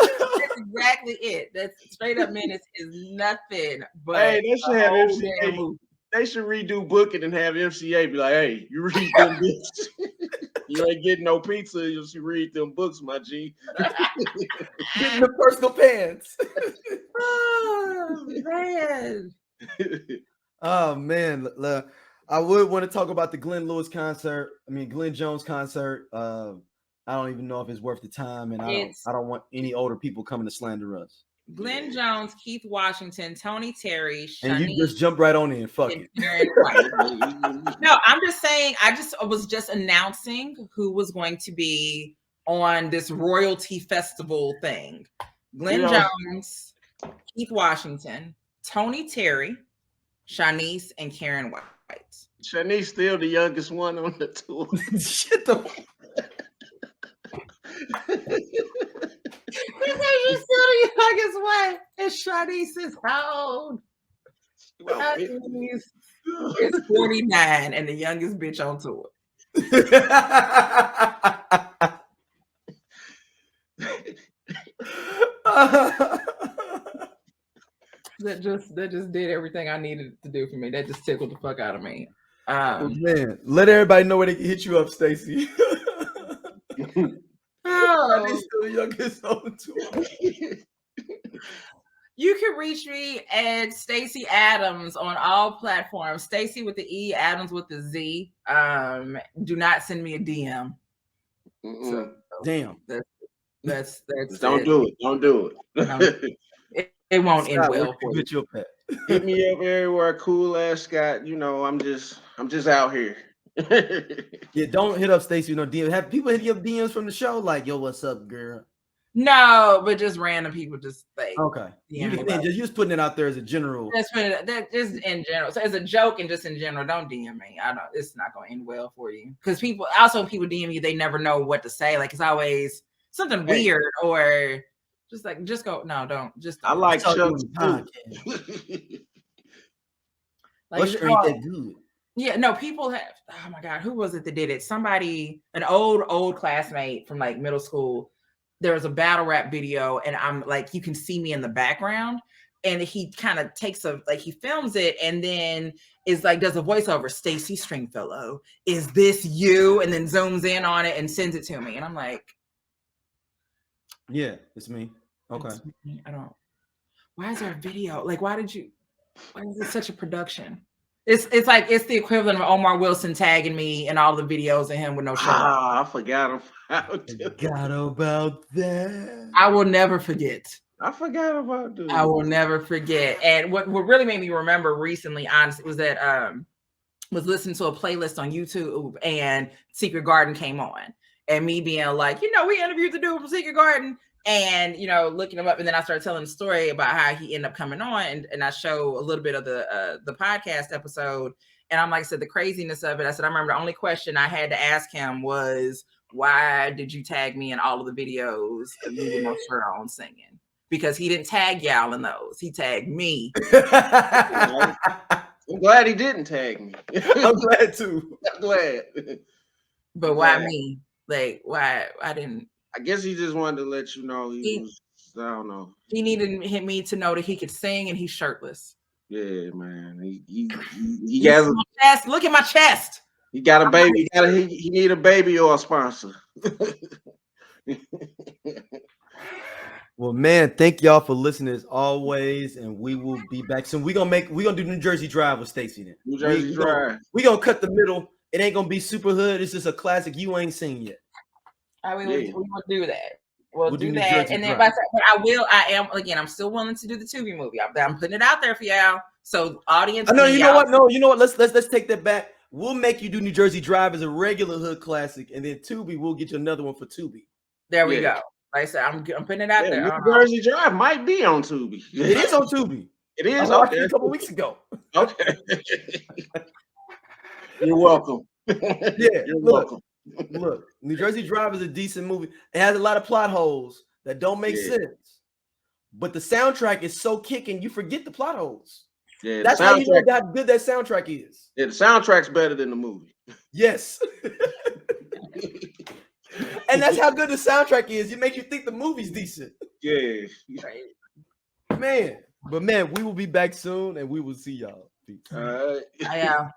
That's exactly it. That's straight up menace is nothing but hey, they should have MCA. They should redo booking and have MCA be like, hey, you read them books. You ain't getting no pizza if you read them books, my G. Getting the personal pants. Oh, man. Oh, man. I would want to talk about the Glenn Jones concert. I don't even know if it's worth the time, and I don't want any older people coming to slander us. Glenn Jones, Keith Washington, Tony Terry, and you just jump right on in. Fuck it. No, I'm just saying. I was just announcing who was going to be on this royalty festival thing. Glenn Jones, Keith Washington, Tony Terry, Shanice, and Karen White. Shanice still the youngest one on the tour. Shit the. Because you're still the youngest one, and Shanice is how old? Shanice is 49 and the youngest bitch on tour. That just did everything I needed to do for me. That just tickled the fuck out of me. Man, let everybody know where they can hit you up, Stacey. Oh. Still the youngest on tour. You can reach me at Stacey Adams on all platforms. Stacey with the E, Adams with the Z. Do not send me a DM. So, damn. That's Don't do it. Don't do it. It won't end well for you. Your pet. Hit me up everywhere, cool ass Scott. You know, I'm just out here. Yeah, don't hit up Stacey. No DM. Have people hit you up DMs from the show like, "Yo, what's up, girl?" No, but just random people, just like okay. You're just putting it out there as a general. That just in general. So as a joke and just in general, don't DM me. I know it's not going to end well for you because people DM you, they never know what to say. Like it's always something weird or just go. No, don't. Just don't. I like Chuck's podcast. Usher ain't that good. Yeah, no, people have. Oh my God, who was it that did it? Somebody, an old classmate from like middle school. There was a battle rap video, and I'm like, you can see me in the background, and he kind of takes he films it, and then is like does a voiceover. Stacey Stringfellow, is this you? And then zooms in on it and sends it to me, and I'm like, yeah, it's me. Okay, it's me. I don't. Why is there a video? Like, why is it such a production? It's like it's the equivalent of Omar Wilson tagging me in all the videos of him with no shirt. I forgot about that. I will never forget. I forgot about that. I will never forget. And what really made me remember recently, honestly, was that was listening to a playlist on YouTube and Secret Garden came on, and me being like, we interviewed the dude from Secret Garden. And looking him up, and then I started telling the story about how he ended up coming on, and I show a little bit of the podcast episode, and I'm like I said, the craziness of it. I said I remember the only question I had to ask him was, why did you tag me in all of the videos of you with no shirt on singing? Because he didn't tag y'all in those. He tagged me. I'm glad he didn't tag me. I'm glad too. I'm glad. But why me? Like, why I didn't? I guess he just wanted to let you know he was, I don't know. He needed me to know that he could sing and he's shirtless. Yeah, man. He has my chest. Look at my chest. He got a baby. He need a baby or a sponsor. Well, man, thank y'all for listening as always, and we will be back soon. We're gonna do New Jersey Drive with Stacey then. New Jersey Drive. We're gonna cut the middle. It ain't gonna be super hood. It's just a classic you ain't seen yet. We want to do that. We'll do New that. Jersey And then Drive. but I'm still willing to do the Tubi movie. I'm putting it out there for y'all. So audience. I know. when You know y'all- what? No. You know what? Let's take that back. We'll make you do New Jersey Drive as a regular hood classic, and then Tubi, we'll get you another one for Tubi. There we Yeah. go. Like I said, I'm putting it out there. New Jersey Drive might be on Tubi. It is on Tubi. It is. I watched Okay. it a couple weeks ago. Okay. You're welcome. Yeah. You're welcome. Look, New Jersey Drive is a decent movie. It has a lot of plot holes that don't make sense, but the soundtrack is so kicking, you forget the plot holes. Yeah, That's how you know how good that soundtrack is. Yeah, the soundtrack's better than the movie. Yes. And that's how good the soundtrack is. It makes you think the movie's decent. Yeah. Man. But man, we will be back soon and we will see y'all. Peace. All right. Yeah.